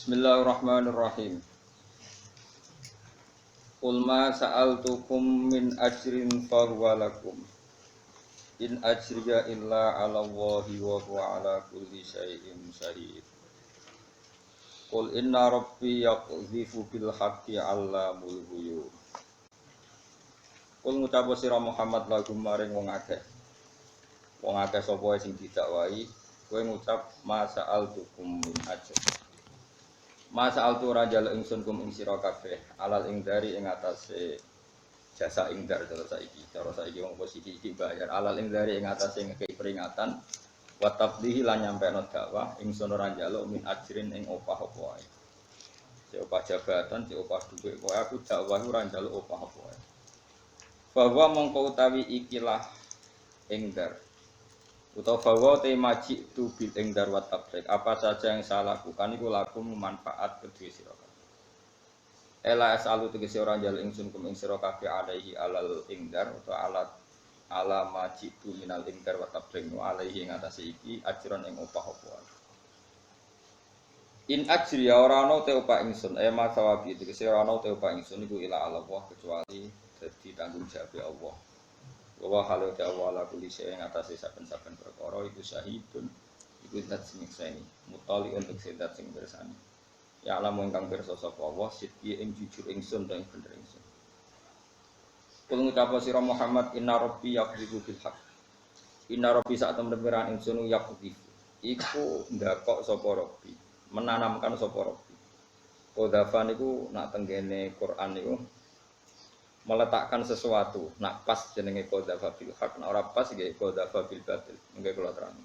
Bismillahirrahmanirrahim. Qul ma sa'altukum min ajrin fahuwa lakum. In ajriya illa 'ala Allahi wa huwa 'ala kulli syai'in syahid. Qul inna rabbi yaqdhifu bil haqqi 'allamul ghuyub. Qul ngucap sira Muhammad lagu maring wong akeh. Wong akeh sapa sing didakwahi, kowe ngucap ma sa'altukum min ajrin. Masa altu raja ingsun kum ing sira kabeh alal ing dari ing atase jasa ingdar cara saiki wong posisi iki bayar alal ing dari ing atase ngekei peringatan wa tabdihi lan nyampeno dakwah ingsun ora njaluk min ajrin ing opah apa wae. Si opah jabatan, si opah dhuwit, kowe aku dakwah ora njaluk opah apa wae. Bahwa mongko utawi ikilah ingdar utawa bahwa temaji tu bil ingdar wa tabrik apa saja yang saya lakukan itu lakum manfaat kedue sira kabeh. Ela asalu tegese ora njal ingsun kum ing sira kabeh alaihi alal ingdar utawa ala maji tu minal ingdar wa tabrik wa alaihi ing atase iki ajron ing opah apa. In ajri ora ana te opah ingsun ma sawabi tegese ora ana te opah ingsun iku ila Allah kecuali dadi tanggung jawab Allah. Wa halu ta'ala kulli syai'in atase saben-saben perkara iku syahidun iku zat sing nyekseni mutali untuk zat sing bersani ya alam ingkang pirsa sapa Allah sidqi ing jujur ingsun dan bener ingsun. Kul ngucap sira Muhammad inna rabbi yaqdhifu bil haqq inna rabbi sak temen pengiran ingsun yaqdhifu iku ndakok sapa rabbi menanamkan sapa rabbi qadzafan iku nak tenggene Quran niku meletakkan sesuatu, nak pas jenenge qadzafa bil haq, nak ora pas nggih qadzafa bil batil. Nggih kula terang.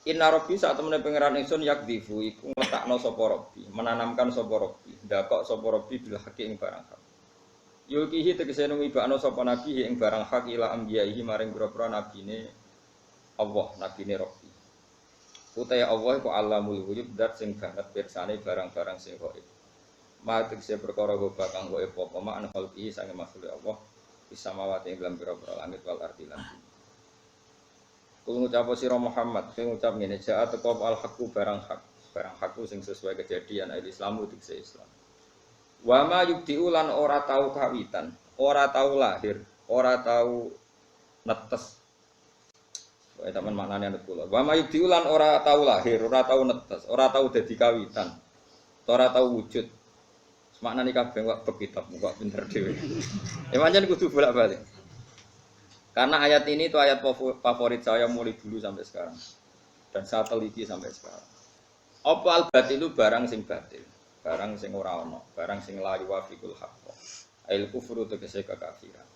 Inna rabbi sak temene pangeran ingsun yakdifu iku ngletakno sapa rabbi, menanamkan sapa rabbi, ndakok sapa rabbi bil haqi ing barang hak. Yukihi tegese numibakno sapa nabi ing barang hak ila ambiyaihi maring pira-pira nabine Allah, nabine rabbi. Utaya Allah iku alamul ghuyub dat sing banget pirsane barang-barang sing gaib. Matik se perkara go bakang go apa mak an khalqi sange makhluk Allah bisa mawati ing dalam pira-pira langit wal ardi lan bumi. Kul ngucap sira Muhammad, sing ngucap ngene ja'a teko al haqqu barang hak sing sesuai kejadian al-Islamu dikse Islam. Wa ma yubdi'u lan ora tau kawitan, ora tau lahir, ora tau netes. Wae teman maknane anut kula. Wa ma yubdi'u lan ora tau lahir, ora tau netes, ora tau dadi kawitan, ora tau wujud. Maknane kabeh kok bekitab kok pinter dhewe. Ya pancen kudu bolak-balik. Karena ayat ini itu ayat favorit saya mulai dulu sampai sekarang. Dan saya teliti sampai sekarang. Apa al-batil barang sing batil, barang sing ora ana, barang sing la yuwafiqul haqq. Ail kufru tegese kekafiran.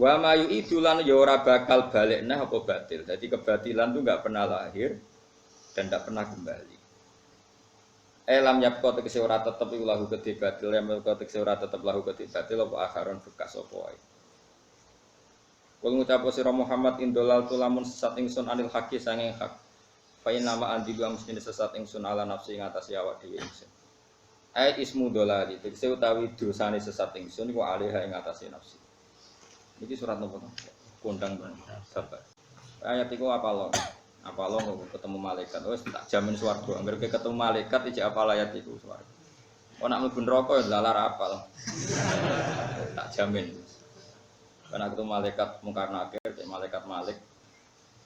Wa ma yu'idu lan ya ora bakal balik neh apa batil. Jadi kebatilan itu enggak pernah lahir dan enggak pernah kembali. Lam yapko tegese ora tetep iku lahu kedhe batil lam yapko tegese ora tetep lahu kedhe batil apa akharon bekas apa wae. Kul ngucap sira Muhammad indolal tulamun sesat ingsun anil haqi sanging hak. Fa inna ma andilu mestine sesat ingsun ala nafsi ing atase awak dhewe ingsun. Ayat ismu dolali tegese utawi dosane sesat ingsun iku alaiha ing atase nafsi. Iki surat nomor kondang sabar. Ayat iku apa lo? Apa lo ketemu malaikat, wes tak jamin swarga. Angger ketemu malaikat iki apa ayat iku swarga. Kok nak mlebu neraka ya lalar apal. Tak jamin. Karena ketemu malaikat mungkar nakir, malaikat Malik.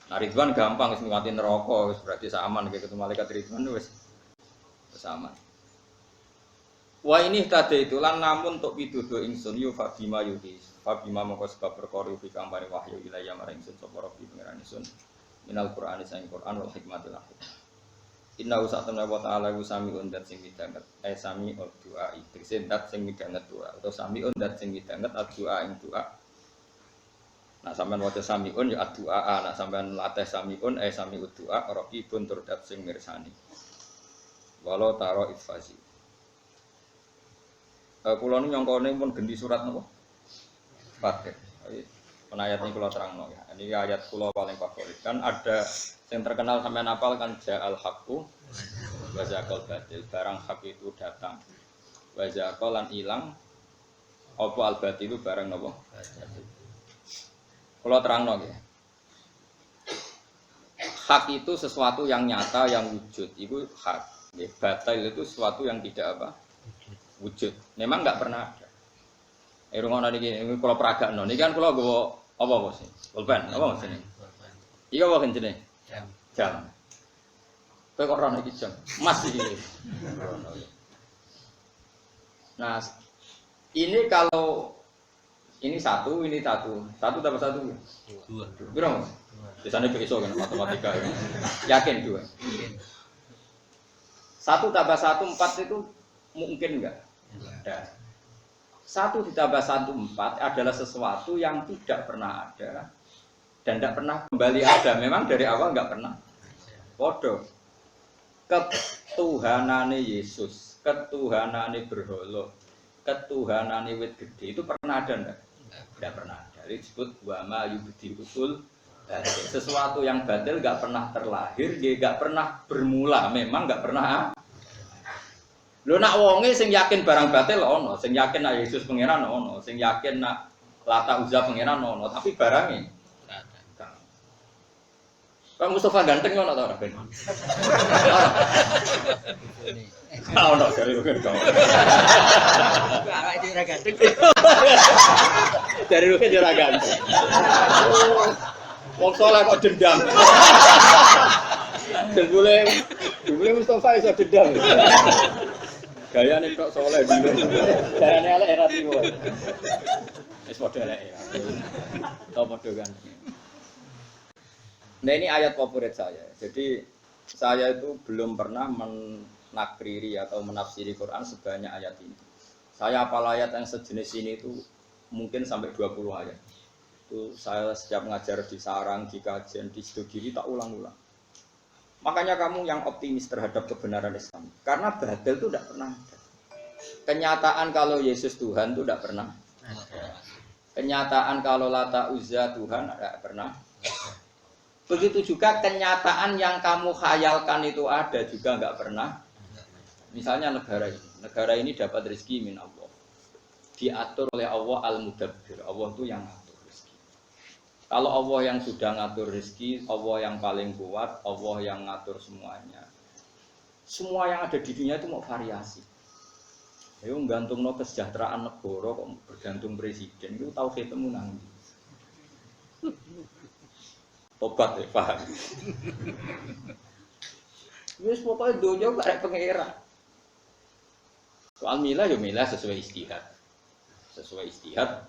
Nah Ridwan gampang wis ngliwati neraka, wis berarti aman ketemu malaikat Ridwan wis aman. Wah ini tadi itu lan namun untuk pituduh ingsun yu fabima yuhi. Fabima mongko sebab perkara yuhi kang paring wahyu ilaya marang ingsun sapa Rabbi pangeran ingsun. Minal Qur'an sang Qur'an wal hikmatil hakim. Inna usatana wa ta'ala sami'un dat sing midanget sami'ud du'a tegese dat sing midanget doa atau sami'un dat sing midanget doa ing doa. Nah sampean waca sami'un ya doa, nah sampean latih sami'un sami'ud doa raqibun tur dat sing mirsani. Walau taro itfazi. Kula nu nyongkone pun gendi surat napa? Fatih. Ayat ini kalau terang ya. Ini ayat kula paling favorit. Kan ada yang terkenal sampean hafal kan ja'al haqqu wa zaqal batil. Barang hak itu datang. Wa zaqal lan ilang. Apa al batil itu barang napa? Kula terangno ya. Hak itu sesuatu yang nyata yang wujud. Itu hak. Batil itu sesuatu yang tidak apa? Wujud. Memang enggak pernah ada. Rungono niki kula peragakno. Niki kan kula nggawa apa Bos? Pulpen. Apa Mas ini? Iya apa jenenge? Jam. Kowe kok ora iki jam. Mas iki. Nah, ini kalau ini satu tambah satu. Dua. Berapa? Biasanya besok kan matematika. Yakin dua. 1 tambah 1 4 itu mungkin enggak? Ada. 1 ditambah 1 4 adalah sesuatu yang tidak pernah ada dan tidak pernah kembali ada. Memang dari awal enggak pernah. Podo. Ketuhanane Yesus, ketuhanane berhala, ketuhanane wit gede itu pernah ada enggak? Tidak pernah ada. Jadi disebut wa ma yubdiul. Sesuatu yang batil enggak pernah terlahir, dia enggak pernah bermula, memang enggak pernah. Lho nak wonge sing yakin barang batil ono, sing yakin nak Yesus pangeran ono, sing yakin nak Lata Uzza pangeran ono, tapi barangnya Pak Mustafa ganteng ono ta ora ben? Ono jare mungkin kok. Awake dhewe ora ganteng. Jare mungkin ora ganteng. Wong saleh kok dendam. Dulu Mustafa iso dendam. Gayane kok saleh dulu. Gayane elek era tiwo. Wis padha elek ya. Tau padha ganteng. Nah ini ayat favorit saya. Jadi saya itu belum pernah menakriri atau menafsiri Quran sebanyak ayat ini. Saya hafal ayat yang sejenis ini itu mungkin sampai 20 ayat. Itu saya setiap ngajar di sarang, di kajian, di Sidogiri tak ulang-ulang. Makanya kamu yang optimis terhadap kebenaran Islam. Karena batil itu tidak pernah ada. Kenyataan kalau Yesus Tuhan itu tidak pernah ada. Kenyataan kalau Lata Uzza Tuhan tidak pernah. Begitu juga kenyataan yang kamu khayalkan itu ada juga nggak pernah. Misalnya negara ini dapat rezeki min Allah, diatur oleh Allah al-mudabbir. Allah itu yang ngatur rezeki. Kalau Allah yang sudah ngatur rezeki, Allah yang paling kuat, Allah yang ngatur semuanya. Semua yang ada di dunia itu mau variasi. Ayo gantung no kesejahteraan negara kok bergantung presiden itu tahu ketemu nanti. Tobat ya, paham. Wis pokoknya dunia gak pengira. Soal milah ya milah sesuai istihad. Sesuai istihad.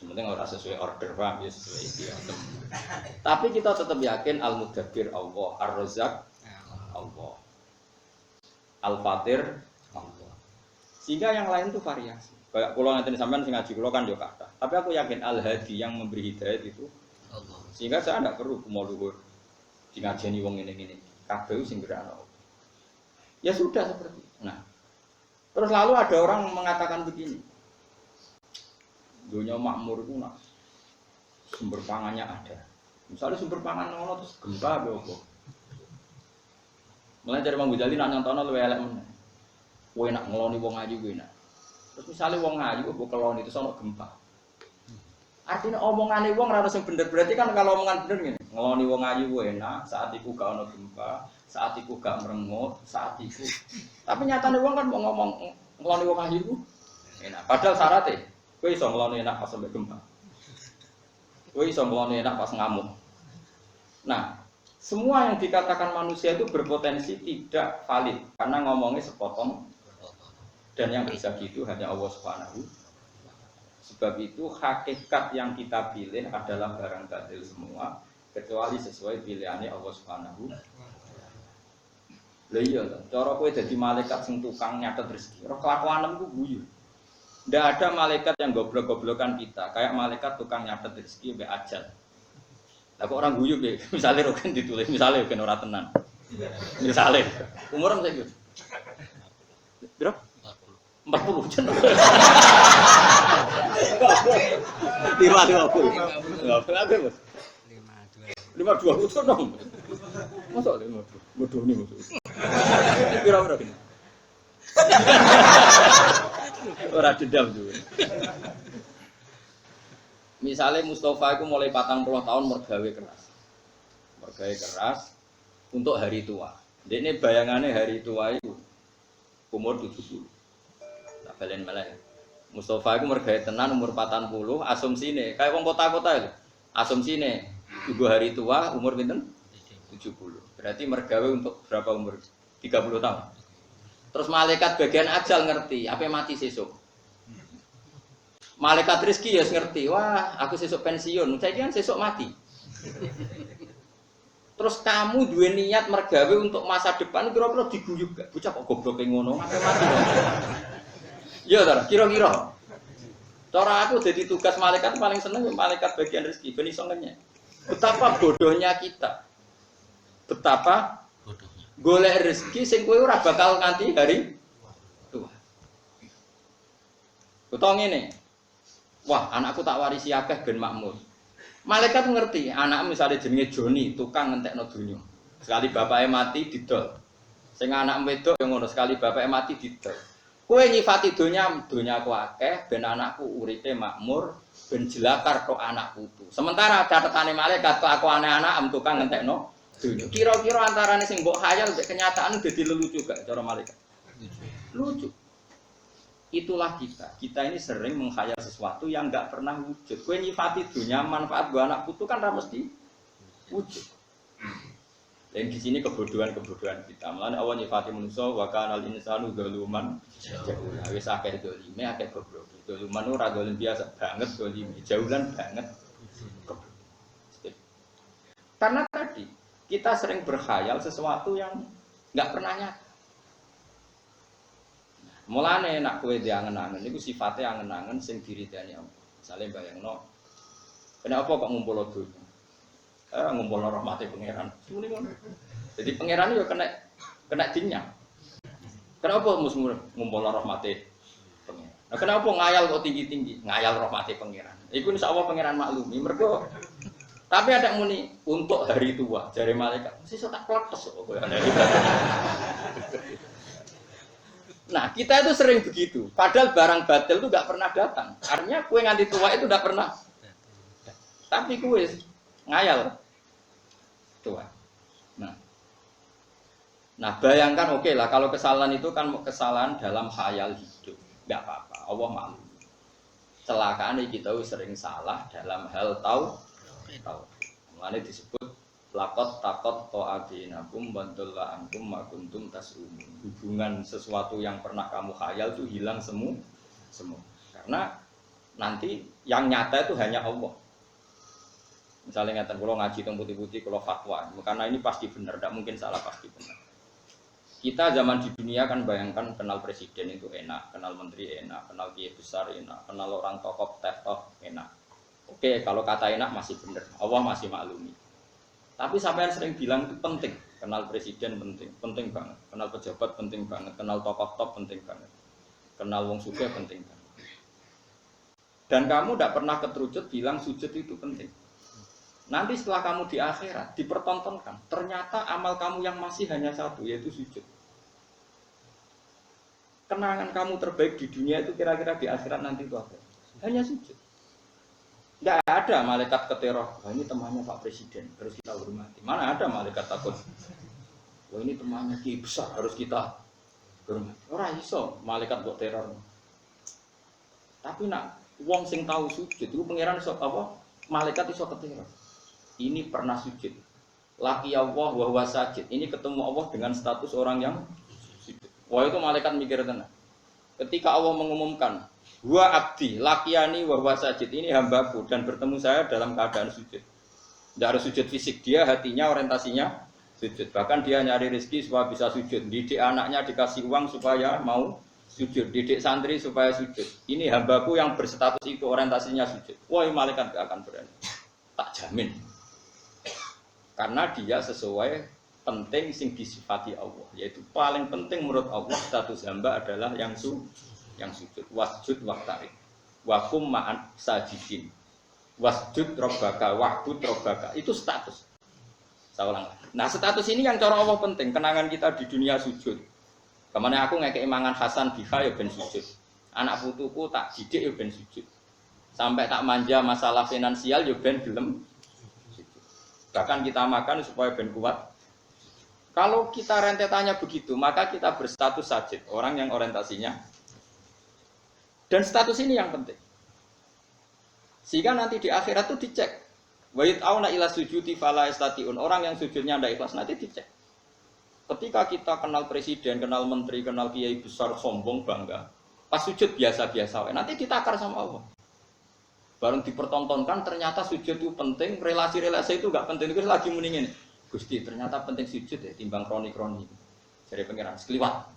Sebenarnya orang sesuai order, paham ya sesuai istihad. Tapi kita tetap yakin Al-Mudabbir Allah, Ar-Razzaq Allah, Al-Fatir Allah. Sehingga yang lain itu variasi. Kayak kalau nanti sampean sing ngaji kula kan yo kathah. Tapi aku yakin Al-Hadi yang memberi hidayat itu Allah. Sehingga saya tidak perlu mau luhur di ngajeni wong ini. Kabeh sing gerakno. Ya sudah seperti itu. Nah, terus lalu ada orang mengatakan begini. Dunia makmur itu nak sumber pangannya ada. Misalnya sumber pangan ono terus gempa apa? Mulai dari Mang Ghazali nak nyontono luwe elek men. Kowe nak ngeloni wong ayu kuwi nak. Terus misalnya wong ayu kok keloni itu ono gempa. Artinya omongannya wong ora sing bener, berarti kan kalau omongan bener ngene, ngeloni wong ayu enak, saat iku gak ono gempa, saat iku gak merengut, saat iku. Tapi nyatane wong kan mau ngomong ngeloni wong ayu ku enak. Padahal syaratnya kowe iso ngeloni enak pas sampai gempa. Kowe iso ngeloni enak pas ngamuk. Nah, semua yang dikatakan manusia itu berpotensi tidak valid karena ngomongnya sepotong dan yang bisa gitu hanya Allah Subhanahu. Sebab itu hakikat yang kita pilih adalah barang batil semua kecuali sesuai pilihannya Allah Subhanahu. Lha iya to, cara kowe dadi malaikat sing tukang nyatet rezeki. Ora kelakuanem ku guyu. Ndak ada malaikat yang goblok-goblokan kita, kayak malaikat tukang nyatet rezeki mbek ajal. Lah kok orang guyu piye? Misale roken ditulis, misale ben ora tenan. Misale umur saiki. Biro? 40 jen. 50. Berapa Mas? 52 itu dong. Masa 52? Bodoh nih maksud. Kira-kira gini. Ora dendam juga. Misalnya Mustafa itu mulai 40 tahun mergawe keras. Mergawe keras untuk hari tua. Ini bayangannya hari tua itu umur 70. Tak balen malah. Mustafa itu mergaya tenan umur 40, asumsine kayak wong kota-kota itu. Asumsine ibu hari tua umur pinten? 70. Berarti mergawe untuk berapa umur? 30 tahun. Terus malaikat bagian ajal ngerti, apa mati sesuk. Malaikat rezeki ya ngerti, wah aku sesuk pensiun, saya kan sesuk mati. Terus kamu dua niat mergawe untuk masa depan, kira-kira diguyub gak? Bocah kok goblok ngono, mati. Iya ta, kira-kira. Cara aku jadi tugas malaikat paling seneng malaikat bagian rezeki, ben iso ngenyek. Betapa bodohnya kita. Betapa bodohnya. Golek rezeki sing kowe ora bakal nganti hari tua. Utawa ngene. Wah, anakku tak warisi akeh ben makmur. Malaikat ngerti, anak misalnya jenenge Joni, tukang ngentekno donya. Sekali bapaknya mati didol. Sing anak wedok yang ngono sekali bapaknya mati didol. Kowe nyifati donyaku akeh ben anakku uripe makmur, ben jelakar tok anak putu. Sementara catetane malaikat kok aku anak-anak tukang ngentekno donya. Kira-kira antarane sing mbok khayal mek kenyataan dadi lelucu gak cara malaikat? Lucu. Itulah kita. Kita ini sering menghayal sesuatu yang enggak pernah wujud. Kowe nyifati dunia manfaat gua anak putu kan ra mesti wujud. Dan di sini kebodohan-kebodohan kita. Mulane Allah nyifati manusa wa kanal insanu zaluman jahula. Wis akeh dolime, akeh goblok. Zaluman ora dolim biasa banget dolime, jahulan banget. Karena tadi kita sering berkhayal sesuatu yang enggak pernah nyata. Mulane nak kowe diangen-angen niku sifate angen-angen sing diridani Allah. Misale bayangno kenapa kok ngumpul donya? Ngumpul rahmate pangeran. Muni ngono. Jadi pangeran yo kena dinyang. Kenapa musmur ngumpul rahmate pangeran? Nah, kenapa ngayal kok tinggi-tinggi? Ngayal rahmate pangeran. Iku insyaallah pangeran maklumi. Mergo tapi ada muni untuk hari tua jare malaikat. Sesuk tak kletes kok kowe. Nah, kita itu sering begitu. Padahal barang batil itu nggak pernah datang. Artinya kue nganti tua itu nggak pernah. Tapi kue ngayal tua. Nah, bayangkan oke lah kalau kesalahan itu kan kesalahan dalam khayal hidup, nggak apa-apa. Allah maklum. Celakaan kita sering salah dalam hal tahu. Mulanya disebut lakot takot to'adinakum bantulah ankum makuntum tasrumun. Hubungan sesuatu yang pernah kamu khayal itu hilang semua. Karena nanti yang nyata itu hanya Allah. Misalnya ngatakan kalau ngaji tentang putih-putih, kalau fatwa, karena ini pasti benar, tidak mungkin salah, pasti benar. Kita zaman di dunia kan bayangkan kenal presiden itu enak, kenal menteri enak, kenal kiai besar enak, kenal orang tokoh enak. Oke, kalau kata enak masih benar, Allah masih maklumi. Tapi sampai yang sering bilang itu penting, kenal presiden penting banget, kenal pejabat penting banget, kenal tokoh top penting banget, kenal wong sugih penting banget. Dan kamu tidak pernah keterucut bilang sujud itu penting. Nanti setelah kamu di akhirat dipertontonkan, ternyata amal kamu yang masih hanya satu, yaitu sujud. Kenangan kamu terbaik di dunia itu kira-kira di akhirat nanti itu apa? Hanya sujud. Tidak ada malaikat keteror. Wah, ini temannya Pak Presiden, harus kita hormati. Mana ada malaikat takut? Wah, ini temannya Kiai besar, harus kita hormati. Ora iso malaikat buat teror. Tapi nak wong sing tahu sujud itu pangeran iso apa? Malaikat iso keteror. Ini pernah sujud. Laki Allah wa huwa sajid. Ini ketemu Allah dengan status orang yang sujud. Wah, itu malaikat mikir tenang. Ketika Allah mengumumkan wa abdi lakiani wa huwa sajid, ini hambaku dan bertemu saya dalam keadaan sujud. Tidak harus sujud fisik, dia hatinya orientasinya sujud. Bahkan dia nyari rezeki supaya bisa sujud. Didik anaknya dikasih uang supaya mau sujud. Didik santri supaya sujud. Ini hambaku yang berstatus itu orientasinya sujud. Wah, malaikat gak akan berani. Tak jamin. Karena dia sesuai penting sing disifati Allah, yaitu paling penting menurut Allah status hamba adalah yang sujud. Wasjud waqtarib wakum ma'an sajidin wasjud robbaka wa'bud robbaka, itu status. Saya ulang. Nah, status ini yang cara Allah penting. Kenangan kita di dunia sujud. Kemana aku ngekei mangan Hasan biha ya ben sujud. Anak putuku tak didik ya ben sujud. Sampai tak manja masalah finansial ya ben gelem. Bahkan kita makan supaya ben kuat. Kalau kita rentetannya begitu, maka kita berstatus sajid, orang yang orientasinya. Dan status ini yang penting. Sehingga nanti di akhirat itu dicek. Wa yat'auna ila sujudi fala yastati'un. Orang yang sujudnya tidak ikhlas nanti dicek. Ketika kita kenal presiden, kenal menteri, kenal kiai besar, sombong, bangga. Pas sujud biasa-biasa, nanti ditakar sama Allah. Bareng dipertontonkan, ternyata sujud itu penting, relasi-relasi itu enggak penting. Itu lagi mendingin. Gusti, ternyata penting sujud ya, timbang kroni-kroni. Jadi pengiran, sekeliwat.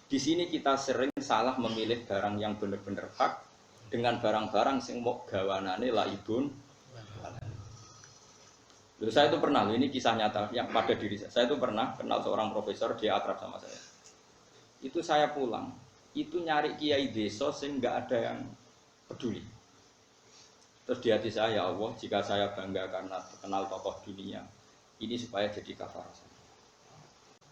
Di sini kita sering salah memilih barang yang benar-benar hak dengan barang-barang sing mok gawanane laibun. Loh, saya itu pernah, ini kisah nyata yang pada diri saya. Saya itu pernah kenal seorang profesor, dia akrab sama saya. Itu saya pulang, itu nyari kiai desa sing nggak ada yang peduli. Terus di hati saya, ya Allah, jika saya bangga karena kenal tokoh dunia, ini supaya jadi kafarah.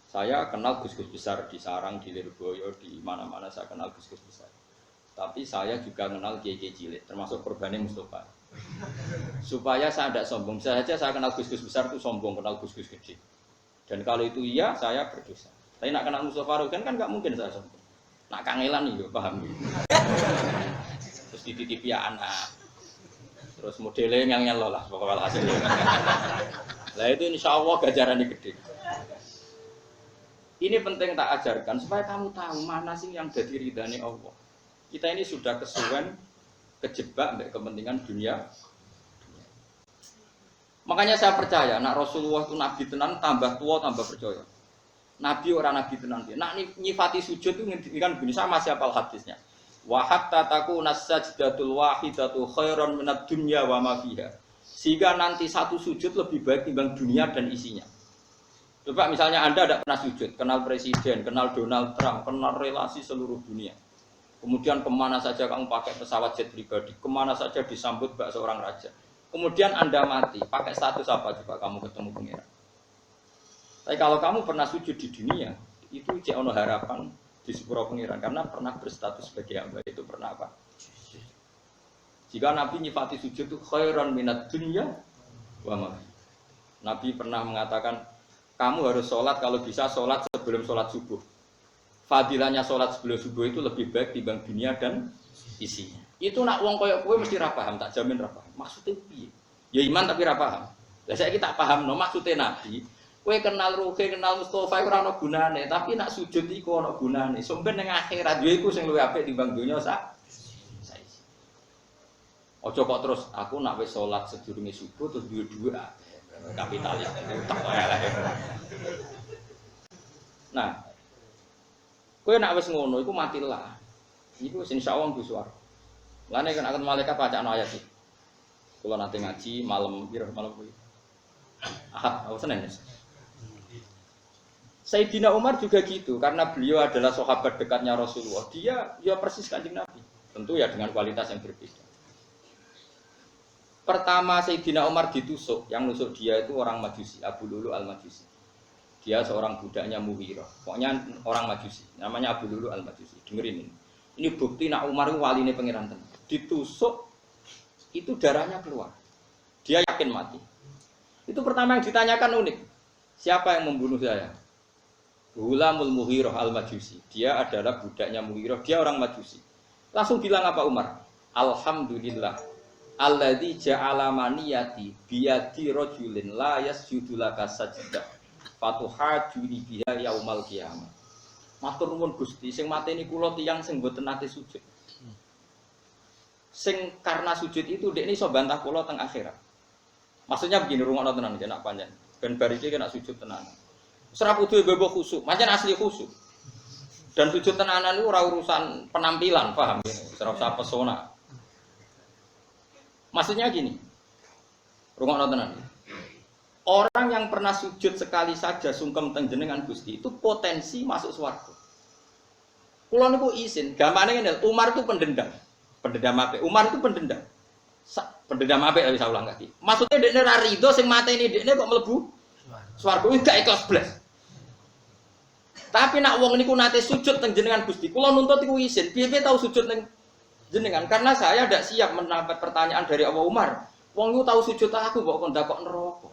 Saya kenal gus-gus besar di Sarang, di Lirboyo, di mana-mana saya kenal gus-gus besar. Tapi saya juga kenal kiai-kiai cilik, termasuk Qurbani Mustafa. Supaya saya tidak sombong, saja saya kenal gus-gus besar itu sombong, kenal gus-gus kecil. Dan kalau itu iya, saya berdosa. Tapi nak kenal Mustafa Rukan kan nggak mungkin saya sombong. Nak kangelan nih, paham? Terus dititipi anak, terus modelnya yang lolah pokoknya hasilnya. Lah itu insya Allah gajarannya gede. Ini penting tak ajarkan supaya kamu tahu mana sih yang jadi ridhani Allah. Kita ini sudah kesuwen, kejebak untuk kepentingan dunia. Makanya saya percaya, nak Rasulullah itu nabi tenan, tambah tua tambah percaya. Nabi orang nabi tenan dia. Nak nyifati sujud itu ngendikan begini, sama siapa hadisnya. Wa hatta takuna sajdatul wahidatu khairan minad dunya wa ma fiha. Sehingga nanti satu sujud lebih baik timbang dunia dan isinya. Coba misalnya Anda tidak pernah sujud, kenal presiden, kenal Donald Trump, kenal relasi seluruh dunia. Kemudian kemana saja kamu pakai pesawat jet pribadi, kemana saja disambut bak seorang raja. Kemudian Anda mati, pakai status apa coba kamu ketemu pengiran. Tapi kalau kamu pernah sujud di dunia, itu cek ono harapan di sepuro pengiran, karena pernah berstatus sebagai hamba, itu pernah apa? Jika Nabi nyifati sujud itu khairan minat dunya wa ma. Nabi pernah mengatakan, kamu harus sholat kalau bisa sholat sebelum sholat subuh. Fadilahnya sholat sebelum subuh itu lebih baik dibanding dunia dan isinya. Itu nak wong koyok kowe mesti ra paham, tak jamin ra paham. Maksudnya piye? Ya iman tapi ra paham. Lah saiki tak paham no maksudnya Nabi. Kowe kenal Ruhi, kenal Mustafa ora ono gunane, tapi nak sujud iku ono gunane. Sampeyan ning akhirat yo iku sing luwih apik timbang dunya sak. Ojo kok terus aku nak wis sholat sedurunge subuh terus duwe-duwe kapitalis tak elek. Nah, kowe nek wis ngono iku matilah. Iku insyaallah mlebu swarga. Lane kan akan malaikat bacaan ayat iki. Kula nanti ngaji malam piro malam kuwi. Ahad atau Senin. Sayyidina Umar juga gitu karena beliau adalah sahabat dekatnya Rasulullah. Dia ya persis Kanjeng Nabi. Tentu ya dengan kualitas yang berbeda. Pertama Sayyidina Umar ditusuk, yang nusuk dia itu orang Majusi, Abu Lulu al-Majusi. Dia seorang budaknya Mughirah. Pokoknya orang Majusi, namanya Abu Lulu al-Majusi. Dengerin ini. Ini bukti nak Umar itu waline pangeran tenan. Ditusuk itu darahnya keluar. Dia yakin mati. Itu pertama yang ditanyakan unik. Siapa yang membunuh saya? Ghulamul Mughirah al-Majusi. Dia adalah budaknya Mughirah, dia orang Majusi. Langsung bilang apa Umar? Alhamdulillah. Alladzi ja'ala maniyati biyadi rajulin la yasjudu laka sajdah fatuhajuni biha yaumal qiyamah. Matur nuwun Gusti, sing mateni kula tiyang sing mboten nate sujud. Sing karena sujud itu dekne iso bantah kula teng akhirat. Maksudnya begini, rungokno tenan iki nak panjen. Ben bar iki kena sujud tenan. Ora kudu bebo khusuk, pancen asli khusuk. Dan sujud tenanan itu ora urusan penampilan, paham ya? Ora usah pesona. Maksudnya gini, rungokno tenan. Orang yang pernah sujud sekali saja sungkem teng jenengan Gusti itu potensi masuk swarga. Kula niku izin, gampane ngene, Umar itu pendendam. Pendendam apik. Umar itu pendendam. Pendendam apik bisa ulang lagi. Maksudnya dekne ra rido sing mateni dekne kok mlebu swarga iki gak ikhlas blas. Tapi nak wong niku nate sujud teng jenengan Gusti, kula nuntut iku izin. Piye-piye tau sujud teng jenengan karena saya tidak siap mendapat pertanyaan dari Abu Umar. Wong itu tahu sujud aku kok ndakok neraka.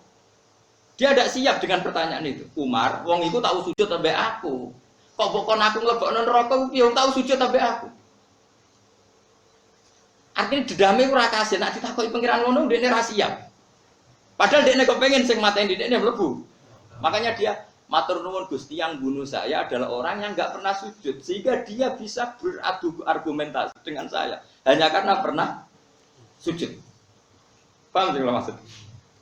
Dia tidak siap dengan pertanyaan itu. Umar, wong iku tahu sujud sampai aku. Kok bukan aku ngelebokno neraka piye tahu sujud sampai aku. Artinya dedame ora kasih nek ditakoki pengiran ngono ndekne ra siap. Padahal dekne kepengin sing mateni dekne mlebu. Makanya dia matur nuwun Gusti yang bunuh saya adalah orang yang enggak pernah sujud sehingga dia bisa beradu argumentasi dengan saya hanya karena pernah sujud. Paham tidak maksud?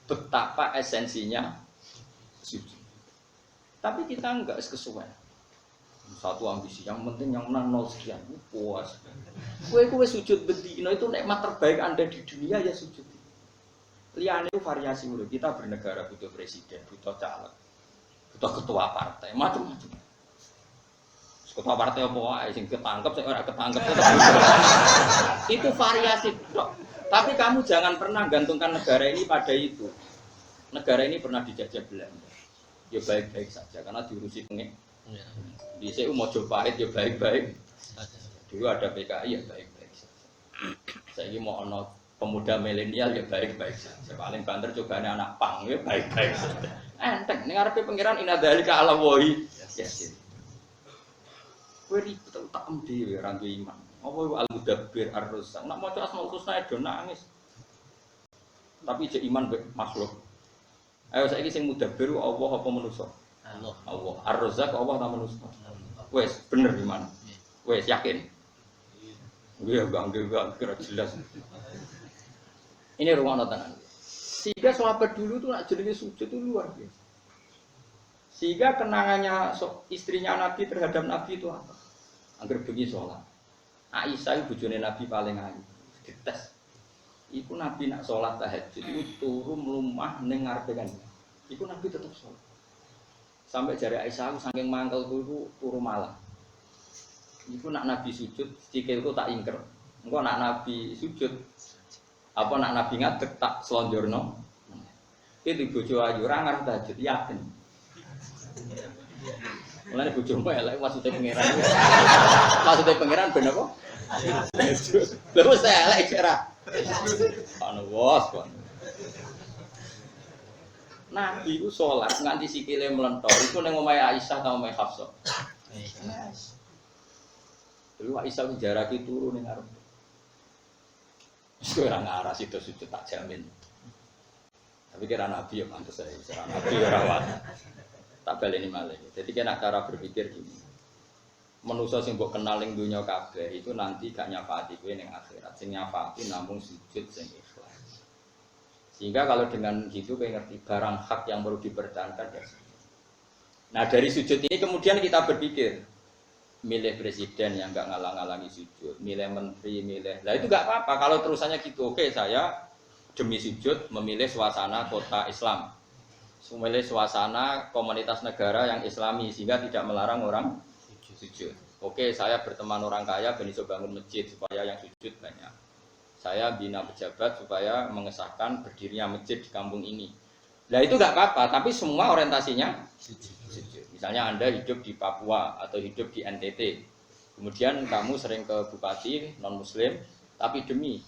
Betapa esensinya sujud. Tapi kita enggak kesuwen. Satu ambisi, yang penting yang menang 0 sekian, puas. Kue sujud bendino itu nikmat terbaik Anda di dunia ya sujud. Liane itu variasi dulu. Kita bernegara butuh presiden, butuh caleg, butuh ketua partai, macam-macam. Ketua partai apa wae sing ketangkep, sing ora ketangkep. Itu variasi, Dok. Tapi kamu jangan pernah gantungkan negara ini pada itu. Negara ini pernah dijajah Belanda. Ya baik-baik saja karena diurusi pengen. Di CU Mojopahit ya baik-baik. Dulu ada PKI ya baik-baik saja. Saya ini mau ono pemuda milenial ya baik-baik saja. Paling banter cobane anak pang ya baik-baik saja. Enteng ning arepe pangeran inadzalika ala wahi. Yes. Kowe ribet tak dhewe ora duwe iman. Apa iku al-mudabbir ar-razzaq. Nek maca Asmaul Husna do nangis. Tapi jek iman mbek makhluk. Ayo saiki sing mudabbir Allah apa manusa? Allah. Ar-Razzaq Allah ta manusa? Wes bener iman. Wes yakin. Iya enggak kira jelas. Ini ruang tenan. Sehingga sahabat dulu tuh nak jenenge sujud itu luar biasa. Sehingga kenangannya istrinya Nabi terhadap Nabi itu apa? Angger bengi sholat. Aisyah itu bojone Nabi paling ayu. Dites. Iku Nabi nak sholat tahajud itu turu mlumah ning ngarepe kan. Iku Nabi tetap sholat. Sampai jari Aisyah aku saking mangkelku iku turu malah. Iku nak Nabi sujud, sikilku tak ingker. Engko nak Nabi sujud, apa nak Nabi ngadeg tak slonjorno. Itu bojo ayu ora ngarep tahajud yakin. Mulane bojomu elek maksudnya pangeran. Maksudnya pangeran ben apa? Lha wis elek kira. Ana wos kok. Nabi ku sholat nganti sikile mlentor iku ning omahe Aisyah ta omahe Hafsah. Dulu Aisyah jarake turu ning arep. Wis ora ngaras itu sujud tak jamin. Tapi kira Nabi ya pantes saya, kira Nabi ora wae. Tak baleni malih. Jadi kena cara berpikir gini. Manusa sing mbok kenal ning donya kabeh itu nanti gak nyafati kowe ning akhirat. Sing nyafati namung sujud sing ikhlas. Sehingga kalau dengan gitu kayak ngerti barang hak yang perlu dipertahankan ya. Nah dari sujud ini kemudian kita berpikir milih presiden yang nggak ngalang-alangi sujud, milih menteri, milih. Nah itu nggak apa-apa kalau terusannya gitu. Oke saya demi sujud memilih suasana kota Islam, memilih suasana komunitas negara yang Islami sehingga tidak melarang orang sujud. Oke saya berteman orang kaya ben iso bangun masjid supaya yang sujud banyak. Saya bina pejabat supaya mengesahkan berdirinya masjid di kampung ini. Nah itu nggak apa-apa, tapi semua orientasinya sujud. Misalnya Anda hidup di Papua atau hidup di NTT, kemudian kamu sering ke bupati non-muslim, tapi demi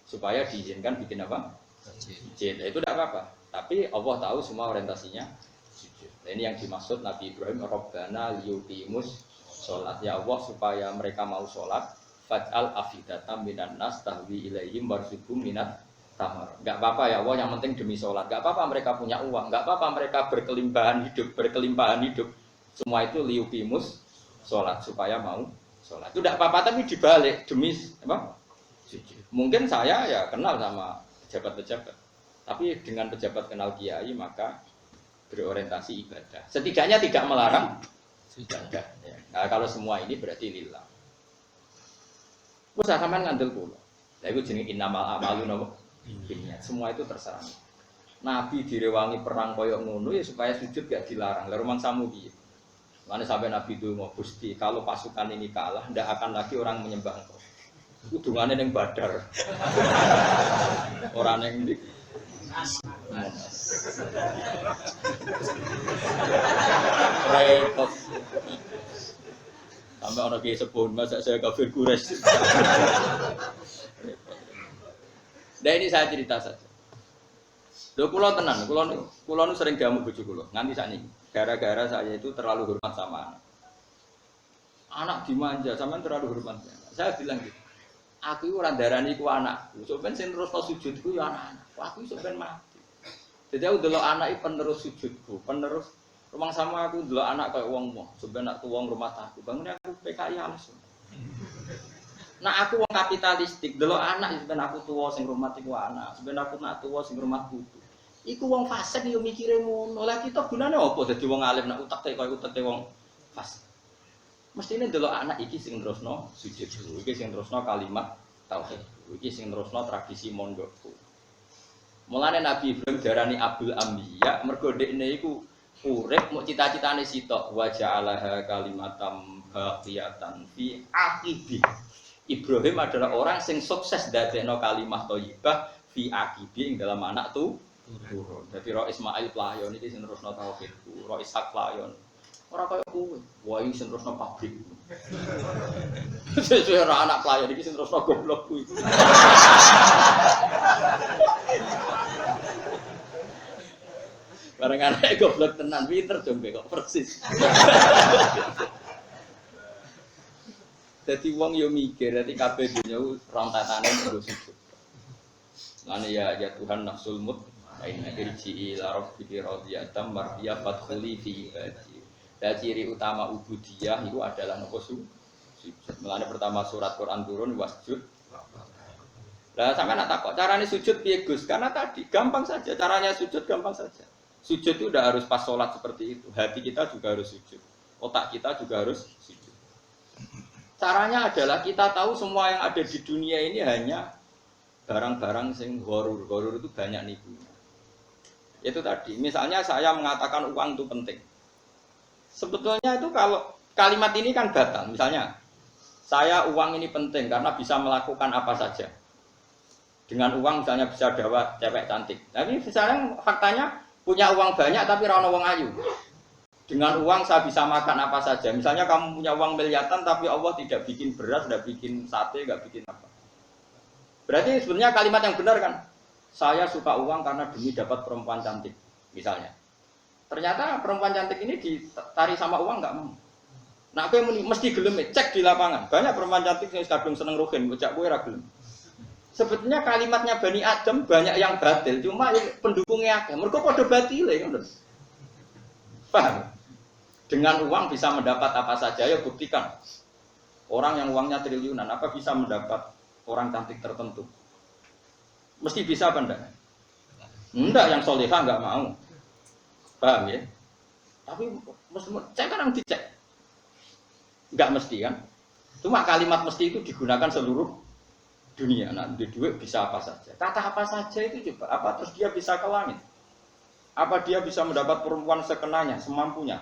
supaya diizinkan bikin apa? Masjid. Nah, itu tidak apa-apa. Tapi Allah tahu semua orientasinya sujud. Nah, ini yang dimaksud Nabi Ibrahim, Rabbana liyuqimus sholat. Ya Allah supaya mereka mau sholat. Faj'al afidatam minan nas tahwi ilaihim warzuqhum minat tamar. Enggak apa-apa ya Allah, yang penting demi sholat. Enggak apa-apa mereka punya uang, enggak apa-apa mereka berkelimpahan hidup. Semua itu liuqimus sholat supaya mau sholat. Itu enggak apa-apa tapi dibalik demi apa? Sujud. Mungkin saya ya kenal sama pejabat-pejabat. Tapi dengan pejabat kenal kiai maka berorientasi ibadah. Setidaknya tidak melarang ibadah. Ya. Nah, kalau semua ini berarti lillah. Wes sampean ngandel kula. Lha iku jenenge innamal a'malu binniyat. Semua itu terserah. Nabi direwangi perang koyo ngono ya supaya sujud gak dilarang. Lah rumangsamu piye? Mane sampai Nabi itu mau Gusti, kalau pasukan ini kalah ndak akan lagi orang menyembah Engkau. Kudungane ning Badar. Ora ning ndi. Repot. Sampai orang kiai sepuh, masa saya kafir Quraisy. Nah ini saya cerita saja. Lho kula tenan, kula nu sering diamuk bojo kula, nganti sakniki. Gara-gara saya itu terlalu hormat sama anak. Anak dimanja, sampean terlalu hormat. Saya bilang gitu. Aku ora ndarani ku anakku, sok ben sing terusno sujudku ya anak-anak. Aku iso ben mati. Jadi aku delok anak iki penerus sujudku, penerus rumang sama aku delok anak kaya wong-wong, sok ben aku wong rumah aku. Bangunnya aku PKI langsung. Nah aku wong kapitalistik, delok anak ben aku tuwa sing hormat iku anak, ben aku nak tuwa sing hormat putu. Iku wong fasik yo mikire ngono. Lah kita gunane apa dadi wong alim nak utek kaya uteke wong fasik. Mestine delok anak iki sing terusno sujud, iki sing terusno kalimat tauhid, iki sing terusno tradisi mondokku. Mulane Nabi Ibrahim darani Abdul Anbiya mergo dekne iku urip muk cita-citane sitok wa ja'alaha kalimatam baqiyatan fi aqibi. Ibrahim adalah orang sing sukses dadekno kalimat thayyibah fi aqibi ing dalam anak turun. Dadi Ro Ismail playon iki sing terusno tauhidku, Ro Ishak playon. Ora kaya kowe, wae sing terusno pabrik. Sesuai ora anak playon iki sing terusno goblok kuwi. Bareng anake goblok tenan, pinter jombe kok persis. Dadi wong yo mikir, dadi kabeh dunya rontatane nggo sujud. Lan ya Tuhan nafsul mut, aina irji ila rabbiki radiyatan mardiya fadkhuli fi ibadi. Dan ciri utama ubudiyah itu adalah nopo sujud. Mulane pertama surat Quran turun wasjud. Lah sampean nak takok carane sujud piye Gus? Karena tadi gampang saja, caranya sujud gampang saja. Sujud itu udah harus pas sholat seperti itu. Hati kita juga harus sujud. Otak kita juga harus sujud. Caranya adalah kita tahu semua yang ada di dunia ini hanya barang-barang sing gharur. Gharur itu banyak nipunya. Itu tadi, misalnya saya mengatakan uang itu penting. Sebetulnya itu kalau kalimat ini kan batal. Misalnya, saya uang ini penting karena bisa melakukan apa saja. Dengan uang misalnya bisa dapat cewek cantik. Tapi misalnya faktanya punya uang banyak tapi ra ono wong ayu. Dengan uang saya bisa makan apa saja. Misalnya kamu punya uang miliaran tapi Allah tidak bikin beras, tidak bikin sate, tidak bikin apa. Berarti sebenarnya kalimat yang benar kan? Saya suka uang karena demi dapat perempuan cantik. Misalnya. Ternyata perempuan cantik ini ditarik sama uang nggak mau. Nah, aku mesti gelem cek di lapangan. Banyak perempuan cantik yang kadung seneng rugen, bocah kowe ra gelem. Sebetulnya kalimatnya Bani Adam banyak yang batil, cuma pendukungnya akeh. Mergo padha batile ngono. Paham? Dengan uang bisa mendapat apa saja, ya buktikan. Orang yang uangnya triliunan, apa bisa mendapat orang cantik tertentu? Mesti bisa apa enggak? Enggak, yang solehah enggak mau. Paham ya? Tapi mesti cek kan yang dicek. Enggak mesti kan? Cuma kalimat mesti itu digunakan seluruh dunia. Nah, di duit bisa apa saja. Kata apa saja itu coba. Apa terus dia bisa ke langit? Apa dia bisa mendapat perempuan sekenanya, semampunya?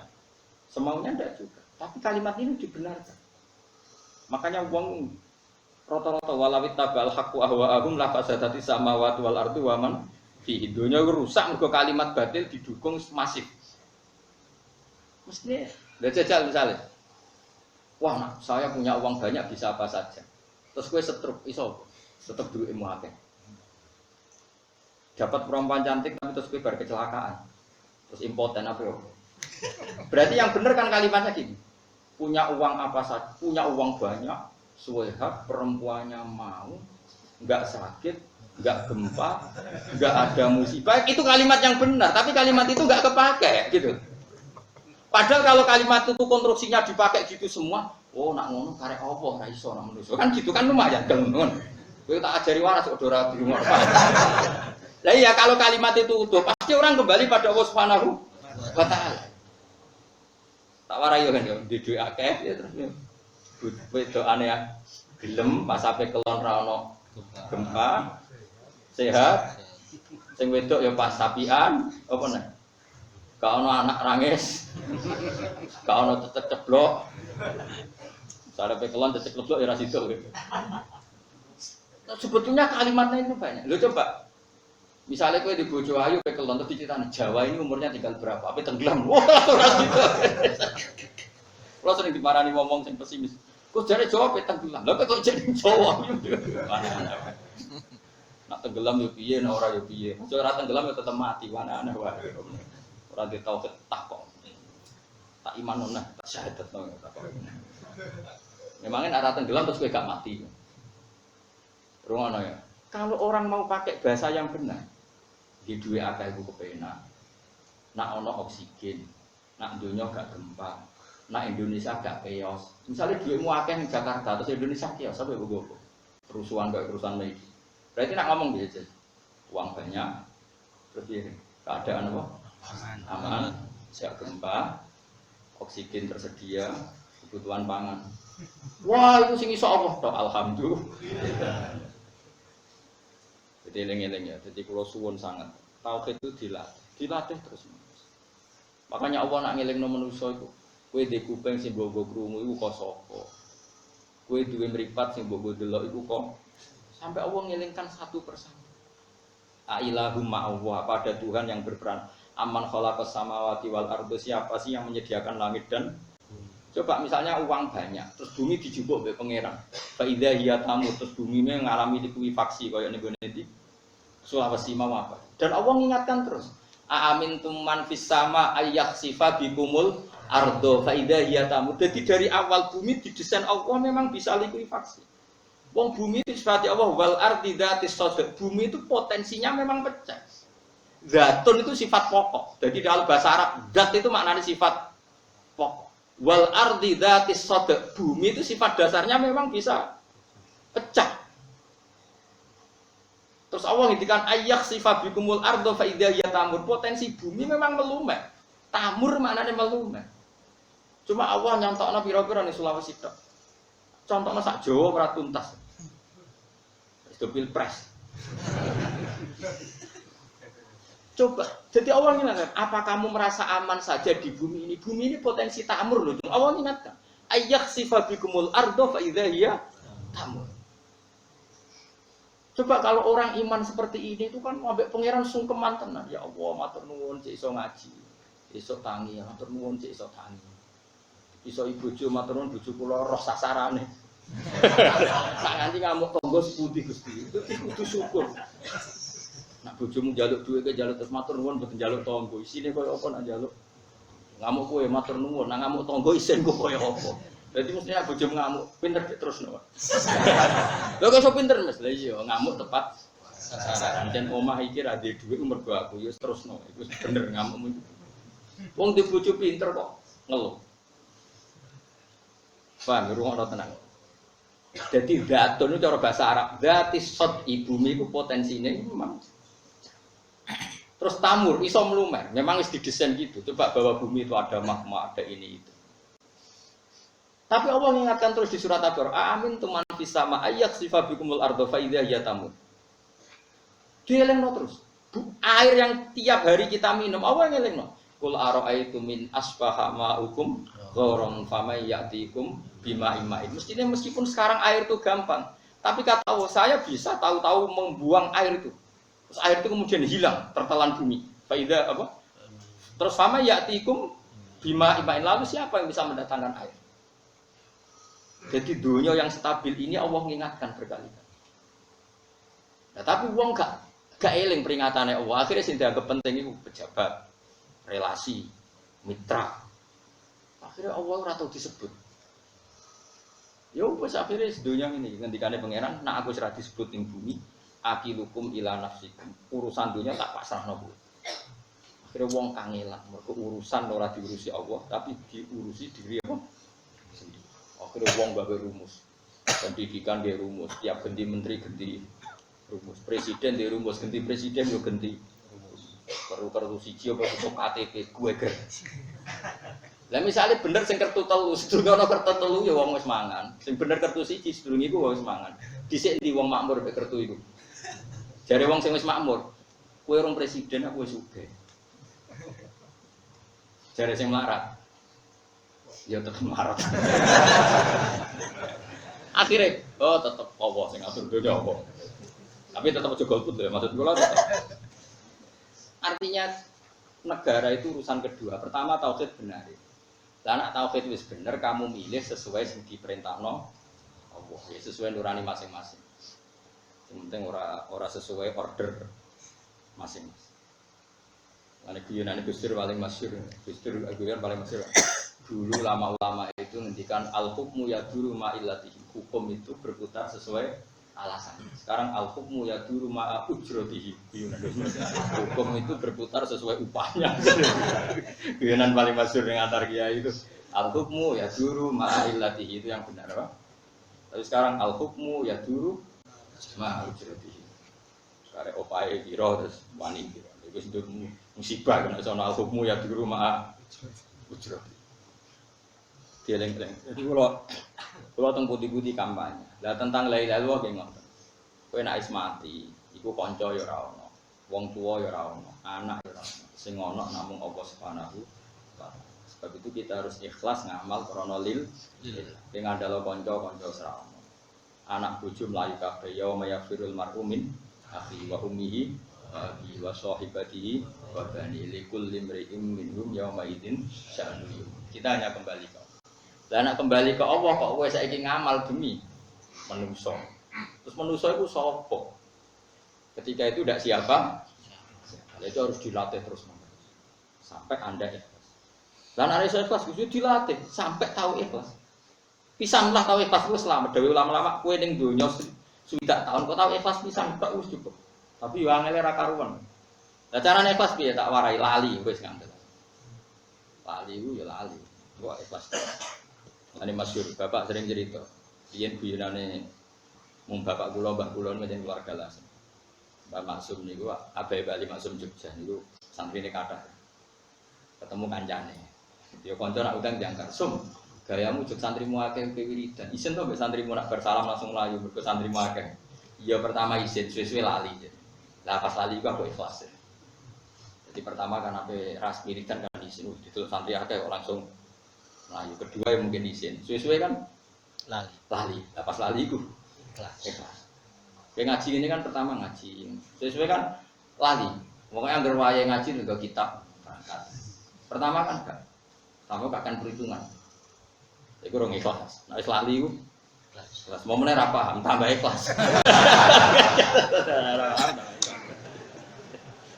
Semaunya enggak juga. Tapi kalimat ini dibenarkan. Makanya uang rata-rata walawit tabal haqqu ahwa'ahum la fasadati samawati wal ardu wa man fihi. Dunia rusak mergo kalimat batil didukung masif. Mestinya ndak jajal misalnya. Wah, nah, saya punya uang banyak bisa apa saja. Terus gue setruk iso tetep duitmu akeh. Dapat perempuan cantik tapi terus gue bar kecelakaan. Terus impoten apa yo. Berarti yang benar kan kalimatnya gini. Punya uang apa saja, punya uang banyak, suwehat perempuannya mau, enggak sakit, enggak gempa, enggak ada musibah. Itu kalimat yang benar, tapi kalimat itu enggak kepake gitu. Padahal kalau kalimat itu konstruksinya dipakai gitu semua, oh nak ngono karek apa ora iso nak manusa. Kan gitu kan lumayan gelem. Kowe tak ajari waras kok ora di rumah. Lah iya kalau kalimat itu utuh, pasti orang kembali pada Allah Subhanahu wa taala. Tak warai yo kan yo di duwe akeh ya terus yo. Wedokane ya gelem pas ape kelon ra ono gempa, sehat. Sing wedok ya pas sapian, apa nek? Gak ono anak rangis. Gak ono cecek ceblok. Sare pekelon cecek ceblok ya ra sido. Sebetulnya kalimatnya itu banyak. Lo coba. Misalnya kowe di bojo ayu pekelon terus diceritani Jawa ini umurnya tinggal berapa? Apa tenggelam? Wah, ora sido. Kalau sering dimarani ngomong sing pesimis. Kok jare Jawa pe tenggelam. Lah kok jadi Jawa? Nak tenggelam yo piye, nak ora yo piye. Aja ora tenggelam yo tetep mati, aneh-aneh wae. Ora di tauhid tak kok. Tak iman nona, tak syahadat nona. Memangnya arah tenggelam terus gue gak mati. Rungono ya. Kalau orang mau pakai bahasa yang benar, di dua akeh iku kepenak. Nak ono oksigen, nak dunia gak gempa, nak Indonesia gak chaos. Misalnya duitmu akeh di Jakarta, terus Indonesia chaos, apa ya gue? Kerusuhan gak kerusuhan lagi. Berarti nak ngomong gitu aja. Uang banyak, terus ya keadaan apa? Aman, siap gempa, oksigen tersedia, kebutuhan pangan. Wah itu sing iso Allah toh, alhamdulillah. Jadi eling-eling ya. Jadi kalau suwun sangat tauhid itu dilatih terus. Makanya Allah nak ngelingno manusa iku, kowe ndek kuping sing mbok krungu iku kok sapa. Kowe duwe mripat sing mbok delok iku kok sampai Allah ngelingkan satu persatu. Ailahum ma'allah, pada Tuhan yang berperan. Aman khalaqas samawati wal ardi, siapa sih yang menyediakan langit dan coba misalnya uang banyak, terus bumi dijupuk oleh pangeran. Fa idza hiya tamu, terus bumi mengalami likuifaksi kaya ning gone iki. Sulawesi mau apa? Dan Allah mengingatkan terus. Aamintum man fis sama ayakhsifa bikumul ardo fa idza hiya tamu. Jadi dari awal bumi didesain Allah memang bisa likuifaksi. Wong bumi itu seperti Allah wal ardi dzatis sadq. Bumi itu potensinya memang pecah. Zatun itu sifat pokok. Jadi dalam bahasa Arab, zat itu maknanya sifat pokok. Wal ardi dzatis sadq. Bumi itu sifat dasarnya memang bisa pecah. Terus Allah ngintikan ayyak sifat bikumul ardo fa idza hiya tamur. Potensi bumi memang melumek. Tamur maknanya melumek. Cuma Allah nyontokno pira-pira ning Sulawesi tok. Contohnya sak Jawa ora tuntas. Itu pilpres. Coba, jadi Allah ingatkan, apa kamu merasa aman saja di bumi ini? Bumi ini potensi tamur loh. Allah ingatkan, ayyak sifat bikumul ardo fa idza hiya tamur. Coba kalau orang iman seperti ini itu kan ambek pangeran sungkeman tenan. Ya Allah, matur nuwun cek iso ngaji. Iso tangi, matur nuwun cek iso tangi. Iso ibojo matur nuwun bojo kula roh sasarane. Tak nganti ngamuk tangga seputih Gusti. Itu kudu syukur. Nak bojomu njaluk duwe ke njaluk terus matur nuwun mboten njaluk tangga. Isine koyo apa nak njaluk? Ngamuk kowe matur nuwun, nak ngamuk tangga isin kok koyo apa? Berarti mestinya bojomu ngamuk, pinter terusno. Lho kok iso pinter Mas? Lah iya, ngamuk tepat sasaran. Dan omah iki ra duwe dhuwit mergo aku ya terusno. Iku bener ngamukmu. Wong di bojo pinter kok ngeluh. Paham, rungokno tenang. Jadi zatun itu cara bahasa Arab, zatis sod ibumi itu potensinya memang. Terus tamur, iso melumer, memang is didesain gitu. Coba bahwa bumi itu ada magma, ada ini itu. Tapi Allah mengingatkan terus di surat At-Taur, amin tuman fisama ayyak sifabikumul ardo fa idza hiya tamur. Dielengno terus. Air yang tiap hari kita minum, Allah ngelengno. Qul ara'aitum min asbaha ma'ukum ghaurun famay ya'tikum bima imain. Mestinya meskipun sekarang air itu gampang, tapi kata Allah saya bisa tahu-tahu membuang air itu. Terus air itu kemudian hilang tertelan bumi. Faida apa? Terus famay ya'tikum bima imain. Lalu siapa yang bisa mendatangkan air? Jadi dunia yang stabil ini Allah mengingatkan berkali-kali. Nah, tapi wong gak eling peringatannya Allah. Akhirnya sing dianggap penting itu pejabat, relasi, mitra. Akhirnya Allah ora tau disebut. Ya wis akhirnya sedunia ini ngendikane pangeran, nak aku ora disebut ning bumi, akilukum ila nafsikum. Urusan dunia tak pasrahno kowe. Akhirnya wong kangelan, mergo urusan ora diurusi Allah, tapi diurusi diri apa? Sendiri. Akhirnya wong gawe rumus. Pendidikan dia rumus, tiap ganti menteri ganti rumus. Presiden dia rumus, ganti presiden yo ganti rumus. Perlu kartu siji apa untuk KTP gue ger. Lah misalnya bener sing kertu telu, sedurunge ana kertu telu ya wong wis mangan. Sing bener kertu siji sedurunge iku wis mangan. Dhisik ndi wong makmur mek kertu iku. Jare wong sing wis makmur, kowe urung presiden aku wis sugih. Jare sing melarat. Ya tetep melarat. Akhirnya, oh tetep Allah sing ngatur dunya apa. Tapi tetep aja golput ya, maksud kula tetep. Artinya negara itu urusan kedua. Pertama tauhid benar. Lah nek tauhid wis bener, kamu milih sesuai sing diperintahno Allah, ya sesuai nurani masing-masing. Penting ora sesuai order masing-masing. Ane guyonan Gus Dur paling masyhur. Gus Dur guyon paling masyhur. Dulu ulama-ulama itu ngendikan al-hukmu yaduru ma'illatihi. Hukum itu berputar sesuai alasan. Sekarang al-hukmu yaduru ma'a ujratihi. Hukum itu berputar sesuai upahnya. Guyonan paling masyhur yang antar kiai itu al-hukmu yaduru ma'illatihi itu yang benar apa? Tapi sekarang al-hukmu yaduru ma'a ujratihi. Sekarang opahe piro terus wani piro. Iku itu musibah kena sono al-hukmu yaduru ma'a ujratihi. Dieleng-eleng. Jadi kalau teng putih-putih kampanye. Lah tentang la ilaha illallah nggih ngoten. Kowe nek wis mati, iku kanca ya ora ono. Wong tuwa ya ora ono, anak ya ora ono. Sing ono namung Allah Subhanahu wa taala. Sebab itu kita harus ikhlas ngamal krana lil. Sing ngandalo kanca ora ono. Anak bojo mlayu kabeh ya mayafirul mar'u min akhi wa ummihi wa sahibatihi wa bani likulli imri'in minhum yawma idzin sya'nu. Kita hanya kembali ke lah nek kembali ke Allah kok kowe saiki ngamal demi manusa. Terus manusa itu sapa? Ketika itu tidak siapa? Itu harus dilatih terus sampai Anda ikhlas. Lah nek iso ikhlas kudu dilatih sampai tahu ikhlas. Pisanlah tahu ikhlas wis selamat. Dewe ulama-ulama kowe ning donya sudah tahun kok tahu ikhlas pisan kok wis cukup. Tapi yo angel ra karuan. Lah carane ikhlas piye tak warai lali wis ngandel. Lali ku ya lali. Kok ikhlas. Ini masyhur, bapak sering cerita. Biyen guyonane mung bapak kula, mbah kula njenengan keluarga lah. Mbah Maksum niku abahe Bali Maksum Jogja niku santrine kathah. Ketemu kancane. Ya kanca nak utang diangkat. Sum, gayamu jog santrimu akeh wiridan. Isin to mbek santrimu nak bersalam langsung mlayu mergo santrimu akeh. Ya pertama isin, suwe-suwe lali. Lah pas lali iku aku ikhlas. Jadi pertama kan ape ras wiridan kan isin diteluk santri akeh kok langsung melayu. Kedua yang mungkin izin, suwe-suwe kan lali. Nah, pas lali itu ikhlas. Kayak ngaji ini kan pertama ngaji, suwe-suwe kan lali. Pokoknya anggar waya ngaji juga kitab berangkat. Pertama kan enggak, kamu gak akan perhitungan. Itu orang ikhlas. Nah lali itu ikhlas. Momennya ra paham, tambah ikhlas.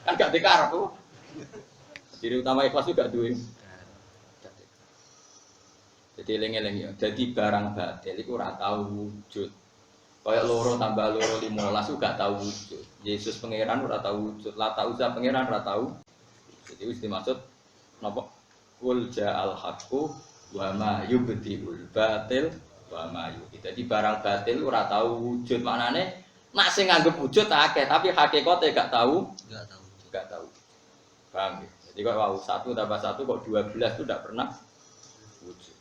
Kan gak dikarep tuh. Jadi utama ikhlas juga duit. Jadi eling-eling ya. Jadi barang batil itu ora tau wujud. Kayak loro tambah loro 15 juga tau wujud. Yesus pangeran ora tau wujud. Lata Uzza pangeran ora tau. Jadi wis dimaksud napa? Qul ja'al haqqu wa ma yubdiul batil wa ma yu'id. Jadi barang batil ora tau wujud. Maknane nak sing nganggep wujud akeh tapi hakikate gak tau. Gak tau. Paham ya? Jadi kalau 1 tambah 1 kok 12 itu tidak pernah wujud.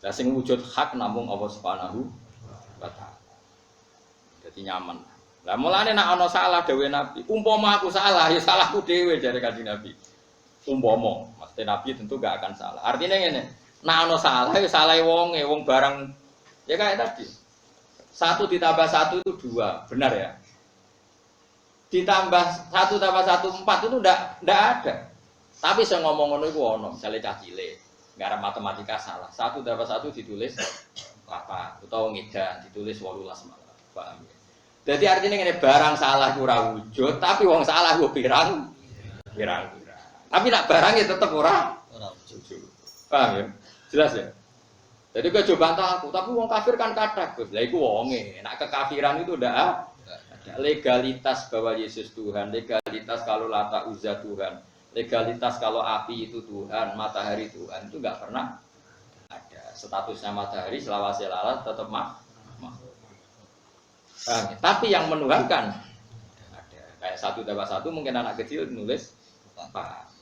Lah sing wujud hak namung Allah Subhanahu wa taala. Dadi nyaman. Lah mulane nek ana salah dawuh Nabi, umpama aku salah ya salahku dhewe jare Kanjeng Nabi. Umpama, mesti Nabi tentu gak akan salah. Artinya ngene, nek ana salah ya salah wonge, wong barang ya kayak tadi. 1 ditambah 1 itu 2, benar ya? Ditambah 1 tambah 1 4 itu ndak ada. Tapi saya ngomong ngono iku ono, misale cah cilik. Gara matematika salah. 1 tambah 1 ditulis 4 utawa ngedan ditulis 18 malah. Paham ya? Jadi artinya ngene barang salah ora wujud, tapi wong salah ku pirang. Tapi nak barang ya tetep ora wujud. Paham ya? Jelas ya? Jadi kok coba bantah aku, tapi wong kafir kan kathah, Gus. Lah iku wonge, nak kekafiran itu ndak ada legalitas bahwa Yesus Tuhan, legalitas kalau Lata Uzza Tuhan. Legalitas kalau api itu Tuhan, matahari Tuhan itu nggak pernah ada. Statusnya matahari selawase lalat tetap makhluk. Tapi yang menuhankan ada. Kayak 1 tambah 1 mungkin anak kecil nulis 4,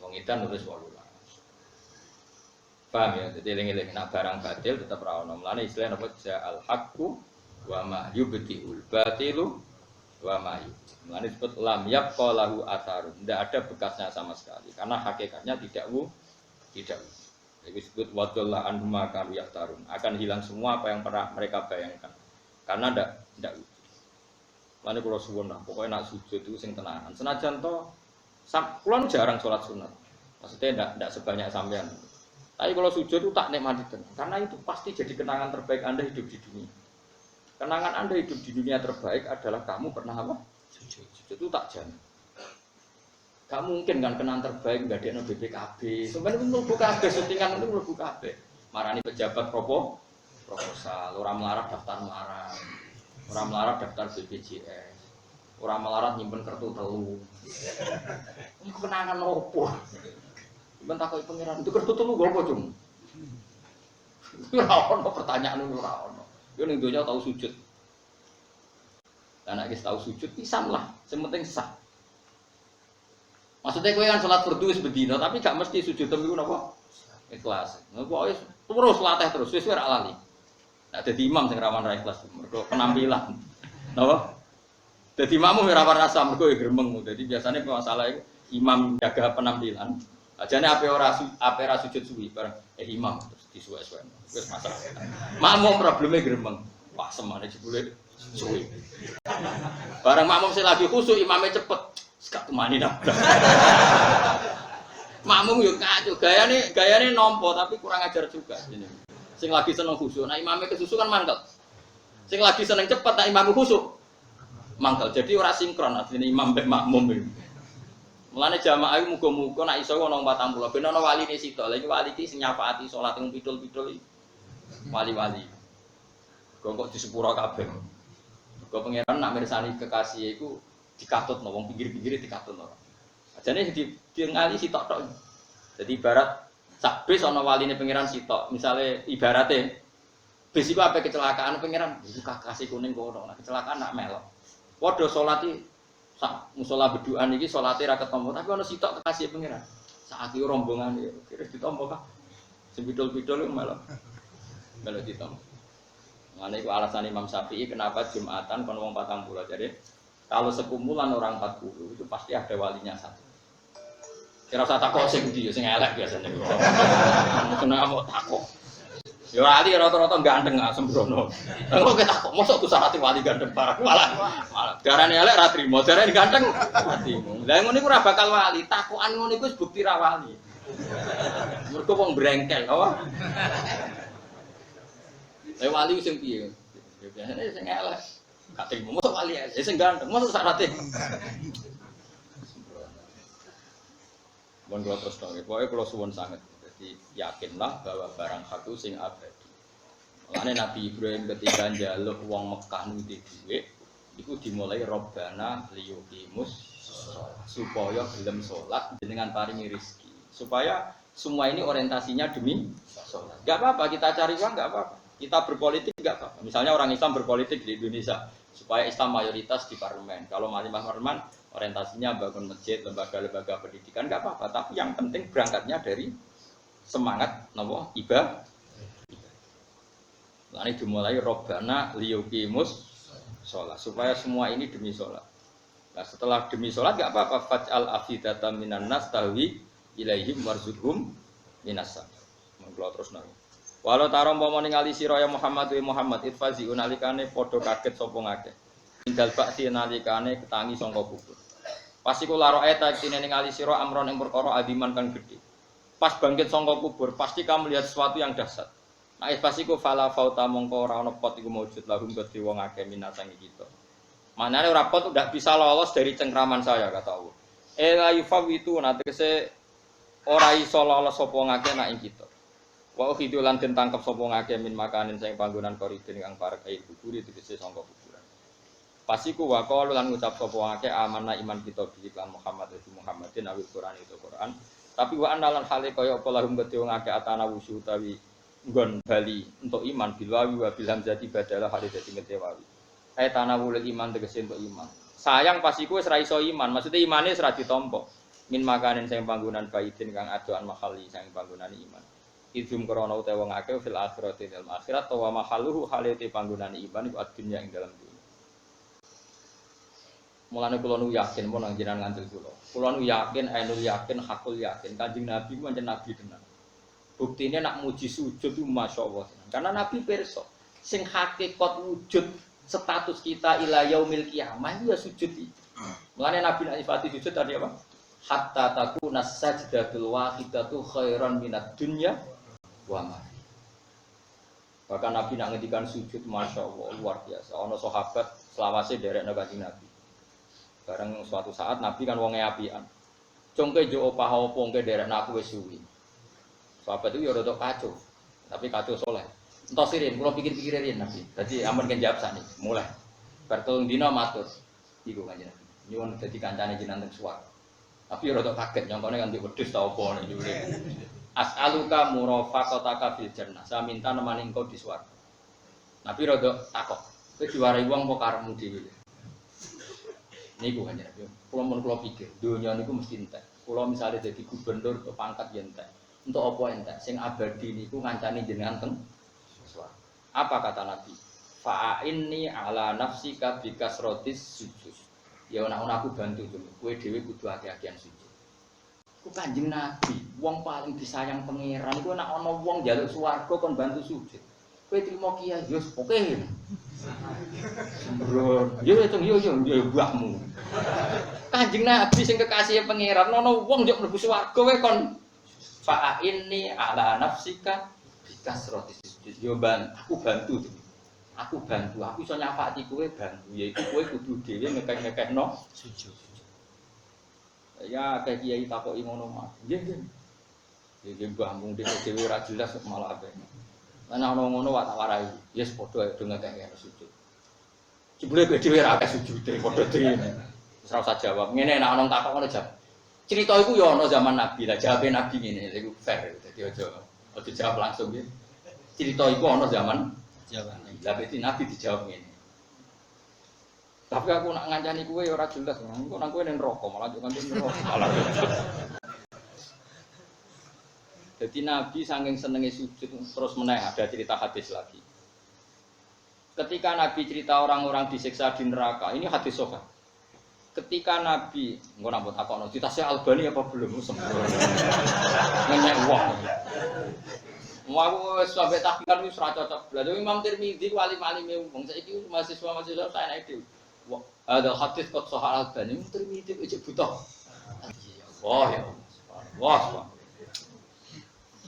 wong edan nulis 18. Paham ya? Jadi eling-eling nak barang batil tetap ra ono. Mulane istilah napa ja'al haqqu wa ma yubtiul batilu wa ma yubti. Mulane disebut lam yabqa lahu atharun. Tidak ada bekasnya sama sekali karena hakikatnya tidak wujud. Jadi disebut wadallah anhum kanu yaftarun. Akan hilang semua apa yang pernah mereka bayangkan. Karena tidak wujud. Mulane kula suwun lah, pokoke nak sujud itu sing tenanan. Senajan to kula jarang salat sunat. Maksudnya tidak sebanyak sampean. Tapi kalau sujud itu tak nikmati tenang. Karena itu pasti jadi kenangan terbaik Anda hidup di dunia. Kenangan Anda hidup di dunia terbaik adalah kamu pernah apa? Sujud. Sujud itu tak jamin. Gak mungkin kan kenangan terbaik nggak ada BPKB. Sebenarnya itu mlebu kabeh, syutingan itu mlebu kabeh. Marani pejabat proposal, orang melarat daftar melarat, orang melarat daftar BPJS, orang melarat nyimpen kartu telu. Ini kenangan opo? Cuman takoi pangeran itu kartu telu gue apa cung? Ora ono pertanyaan ora ono. Yo ning donya tau sujud. Lah nek wis tau sujud pisan lah, sing penting sah. Maksudnya kowe kan salat fardu wis bedino, tapi gak mesti sujud tem iku napa? Ikhlas. Nah pokoke terus latih terus wis ora lali. Nek dadi imam sing rawan ra ikhlas mergo penampilan. Napa? Dadi makmum ora rawan rasa mergo gremeng. Dadi biasane masalah imam jaga penampilan. Ajane ape ora sujud suwi bareng imam terus disuwe-suwe. Wis masalah. Makmum probleme gremeng. Wah semane jebule suwi. Bareng makmum sing lagi khusuk imame cepet. Gak temani dah. Makmum yo kacau gayane nompo tapi kurang ajar juga ini. Sing lagi seneng khusuk, nah imame kesusu kan mangkel. Sing lagi seneng cepet nah imam khusuk mangkel. Jadi ora sinkron asline imam mek makmum iki. Mulane jamaah iku muga-muga nek iso ana 40 ben ana waline sitok. Lha iki wali iki sing nyafaati salat ing pidul-pidul iki. Wali-wali. Kok di sepuro kabeh. Kok pangeran nak mirsani kekasih iku dikatutno wong pinggir-pinggire dikatutno. Ajane diengali sitok tok. Jadi ibarat sak bis ana waline pangeran sitok. Misale ibarate bis iku ape kecelakaan pangeran iku kakasih kuning kono. Nah kecelakaan nak melok. Padha salat iki sak musala bedukan iki salate ra ketompo tapi ana sitok kekasih pangeran. Sak iki rombongan iki kira ditompo kah? Sing pidul-pidul melok. Melok ditompo. Ngene iku alasan Imam Syafi'i kenapa Jumatan kon wong 40. Jadi kalau sekumpulan orang 40 itu pasti ada walinya satu. Kira usah takok sing ndi sing elek biasanya. Kena mau takok. Ya wali rata-rata ganteng sembrono. Kok ketakok mosok ku syarat wali ganteng parah malah darane elek ra trimo, darane ganteng atimu. Lah ngono iku ora bakal wali, takokan ngono iku wis bukti ra wali. Mergo wong brengkel apa? Wali sing piye? Ya biasane sing elek. Gak trimo mosok wali elek, sing ganteng mosok syarate. Mun kula terus tok, pokoke kula suwun sanget. Jadi yakinlah bahwa barang satu sing abadi. Mulane Nabi Ibrahim ketika njaluk wong Mekah nuti dhuwit, iku dimulai Robbana liyuqimus supaya gelem salat jenengan paringi rezeki. Supaya semua ini orientasinya demi salat. Enggak apa-apa kita cari uang enggak apa-apa. Kita berpolitik enggak apa-apa. Misalnya orang Islam berpolitik di Indonesia supaya Islam mayoritas di parlemen. Kalau malimah parlemen orientasinya bangun masjid, lembaga-lembaga pendidikan enggak apa-apa, tapi yang penting berangkatnya dari semangat napa ibadah. Lalu dimulai Robbana liyuqimus sholat supaya semua ini demi sholat. Nah setelah demi sholat enggak apa-apa faj'al afidatan minan nas tahwi ilaihim warzuqhum minasam. Monggo terus nang. Walau tarom pomo ningali sira ya Muhammad itfazi unalikane padha kaget sapa ngakeh. Tinggal bakti nalikane ketangi sangka kubur. Pas iku laro eta tine ningali sira amron ing perkara adiman kang gedhe. Pas bangkit sangka kubur pasti kamu lihat sesuatu yang dahsyat. Nah pas iku fala fauta mongko ora ana pot iku maujud lahum kedhe wong akeh minasang kita. Manane ora pot ndak bisa lolos dari cengkraman saya kata Allah. La yufawitu natese ora iso lolos sapa ngakeh nak ing kita. Wa ukhidu lan den tangkep sapa ngakeh min makanin sing panggonan koridin kang parek air kubur tegese sangka kuburan. Pasiku wa qalu lan ngucap sapa ngakeh amanah iman kita bi lan Muhammad Muhammadin awil Quran itu Quran. Tapi wa analan hale kaya apa lahum kedhe wong akeh atana wusu utawi nggon bali untuk iman bilwawi wa bil hamzati badalah hale dadi ngetewawi. Tanawul iman tegese untuk iman. Sayang pasiku wis ra iso iman, maksudnya imane wis ra ditampa. Min makanin sing panggonan baidin kang adoan mahali sing panggonan iman. Idum krana utawa wong akeh fil akhirati dalam akhirat wa mahaluhu halate panggonan iman iku adunya ing dalam dunya. Mulane kula nu yakin mun nang jenengan ngandel kula. Kula nu yakin, ainul yakin, hakul yakin. Kanjeng Nabi ku pancen nabi tenan. Buktine nak muji sujud itu masyaallah. Karena Nabi pirsa sing hakikat wujud status kita ila yaumil qiyamah itu ya sujud iki. Mulane Nabi nak nyifati sujud tadi apa? Hatta takuna sajdatul wahidatu khairan minad dunya wa ma. Bahkan Nabi nak ngendikan sujud Masya Allah luar biasa. Ono sahabat selawase derek Kanjeng Nabi. Bareng suatu saat Nabi kan wonge apian. Congke jo opah opo ngke derek aku wis suwi. Sahabat itu ya rada kacau. Tapi kacau soleh. Entos sirin, kula pikir-pikir riyen Nabi. Dadi ampun kan jawab sakniki. Mulai. Bar telung dina matur. Iku Kanjeng Nabi. Nyuwun dadi kancane jenengan teng suwarga. Tapi ya rada kaget nyongkone kan di wedhus ta opo nek nyuwun. As'aluka murafaqataka fil jannah. Saya minta nemani engkau di swarga. Nabi rada takok. Kowe diwarai wong apa karepmu dhewe? Niku Kanjeng Nabi. Kula pikir, donya niku mesti entek. Kula misale dadi gubernur atau pangkat yen entek. Untuk apa entek? Sing abadi niku ngancani jenengan teng swarga. Apa kata Nabi? Fa'inni ala nafsika bikasrotis sujud. Ya ana aku bantu dulu. Kowe dhewe kudu akeh-akehan sujud. Ku Kanjeng Nabi, wong paling disayang pangeran iku nek ana wong njaluk swarga kon bantu sujud. Kowe trimo kiai yo oke. Sembrono. Yo mbahmu. Kanjeng Nabi sing kekasih pangeran ana wong njuk mlebu swarga kowe kon fa inni ala nafsika bikasrotis sujud. Yo aku bantu. Aku iso nyafati kowe bantu yaiku kowe kudu dhewe ngekek-ngekekno sujud. Ya kayak kiai takoki ngono mah. Nggih. Ya mbahmu dhewe ora jelas malah ape. Ana ngono wae tak warai. Yes padha ae do ngekek sujud. Jebule kowe dhewe ora akeh sujude padha dhewe. Wis ora usah jawab. Ngene nek ana takok ngono jawab. Cerita iku ya ana zaman Nabi lah, jawabe Nabi ngene. Iku fair. Dadi aja jawab langsung nggih. Cerita iku ana zaman lah berarti Nabi dijawab ngene. Tapi aku nak ngancani kowe ora jelas, engko nang kowe ning neraka malah yo ngancani neraka. Jadi Nabi saking senenge sujud terus meneh ada cerita hadis lagi. Ketika Nabi cerita orang-orang disiksa di neraka, ini hadis sahih. Ketika Nabi, engko nambah takono, ditasih Albani apa belum sempurna. Ngenyek wong. Mau sampai tahqiqan wis ora cocok. Lha Imam Tirmidzi ku alim-alime wong saiki mahasiswa tak enak dhewe. Ada hadis kok soal Albani Tirmidzi ejek buta. Wah ya. Wah.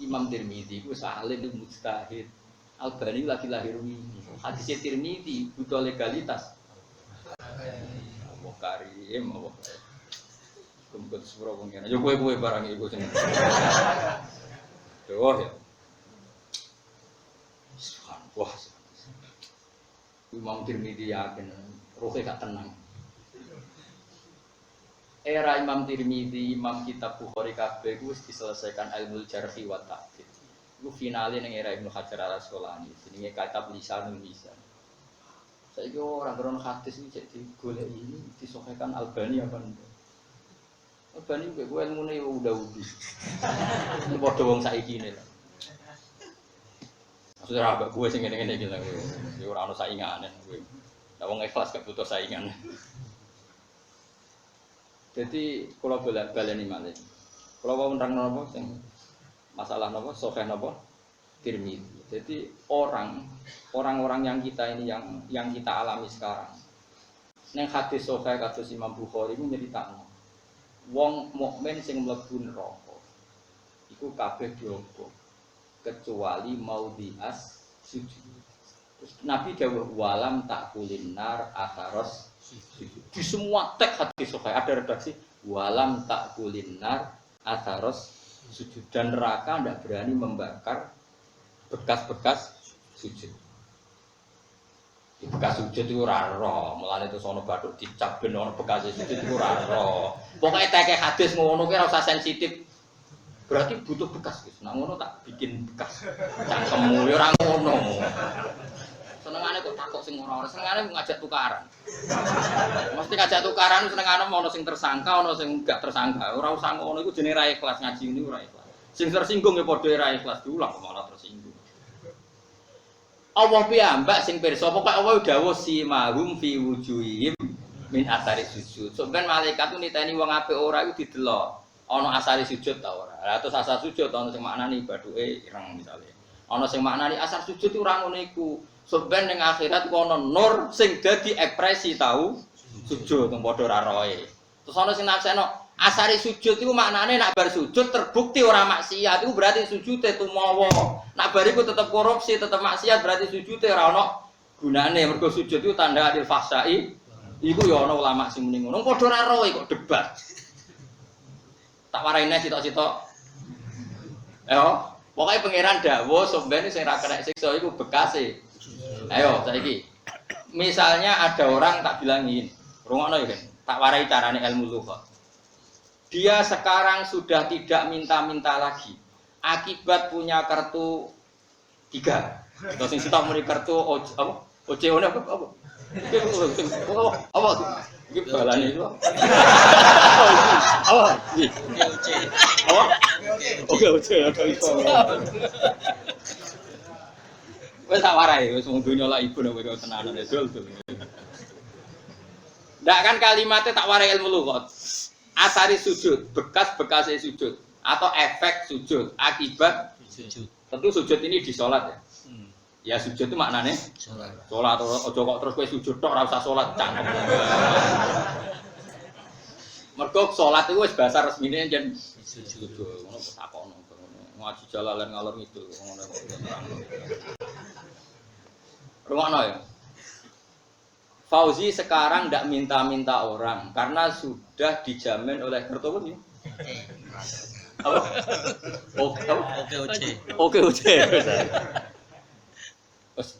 Imam Tirmidzi ku salim mujtahid. Albani lagi lahir wingi. Hadis Tirmidzi buta legalitas. Allah karim Allah. Kumpul sepuro wong kene. Yo kowe barang iku jeneng. Doh ya. Wah, Imam Tirmidzi yakin, rohnya gak tenang. Era Imam Tirmidzi, Imam Kitab Bukhari kabeh wis diselesaikan ilmu jarhi wa ta'dil. Iku finale ning era Ibnu Hajar Al-Asqalani, jenenge kitab Lisanul Mizan. Saiki ora grono hadis iki cek digoleki ini disahihkan Albani apa ndak. Albani kowe ilmune udah udi. Ini padha wong saiki ne. Sudah agak gue sing ngene-ngene iki lho. Ya ora ono saingane kowe. Lah wong ikhlas gak butuh saingan. Jadi kula baleni malih. Kula wau nerangno napa sing masalah napa sahih napa Tirmidzi. Jadi orang-orang yang kita ini yang kita alami sekarang. Ning hadis sahih kados Imam Bukhari iku nyeritakno. Wong mukmin sing mlebu neraka iku kabeh diobok. Kecuali mau dias sujud. Terus Nabi dawuh walam takulin nar atharos sujud. Di semua teks hadis sahih ada redaksi walam takulin nar atharos sujud dan neraka tidak berani membakar bekas-bekas sujud. Di bekas sujud itu ora ro, mulane itu sono bathuk dicap ben ono bekas sujud itu ora ro. Pokoke teke hadis ngono ki ora usah sensitif. Berarti butuh bekas guys. Nah ngono tak bikin bekas. Cangkemmu ya ora ngono. Senengane kok takok sing ora-ora, senengane ngajak tukaran. Mesti ngajak tukaran senengane ono sing tersangka, ono sing enggak tersangka. Ora usah ngono iku jenenge ra ikhlas ngaji ini ora ikhlas. Sing tersinggung ya padha ra ikhlas diulang kok malah tersinggung. Allah piyambak sing pirsa pokoke Allah dawuh simahum fi wujuhihim min athari sujud. Sampeyan malaikat ku niteni wong apik ora iku didelok. Ana asari sujud ta ora. Lah terus asar sujud ana sing maknani bathuke ireng misale. Ana sing maknani asar sujud itu ora ngono iku. Sampeyan ning akhirat ku ana nur sing dadi ekspresi tau sujud teng padha ra roe. Terus ana sing nafseno Asari sujud itu maknane nak bar sujud terbukti ora maksiat itu berarti sujudnya tumawa. Nak bar iku tetep korupsi, tetep maksiat berarti sujudnya ora ono gunane. Mergo sujud itu tanda adil fahsyai. Iku ya ana ulama sing muni ngono. Padha ora roe kok debat. Tak waraine sitok-sitok. Ayo, pokoknya pangeran dawuh sampeyan sing ra kena siksa iku bekase. Ayo saiki. Misalnya ada orang tak bilangin, rungokno ya kan. Tak warai carane ilmu lughat. Dia sekarang sudah tidak minta-minta lagi. Akibat punya kartu 3. Terus sing sitok muni kartu apa? OCO apa? Apa? Iki balane itu. Apa? Apa? Oke, ada iso. Wes tak warai, wes wong donya lak ibu nek kowe tenanan dol. Ndak kan kalimatnya tak warai ilmu lughat. Asari sujud, bekas-bekasnya sujud atau efek sujud, akibat sujud. Tentu sujud ini di sholat ya. Ya sujud itu maknanya sholat. Sholat ojo kok terus kowe sujud tok ora usah sholat cangkem. Mergo sholat itu wis bahasa resmine jen sujud. Ngono kok takono. Ngaji jalalan ngalor ngidul ngono kok. Rungokno ya. Fauzi sekarang tidak minta-minta orang karena sudah dijamin oleh kartu ini. Apa? Oke.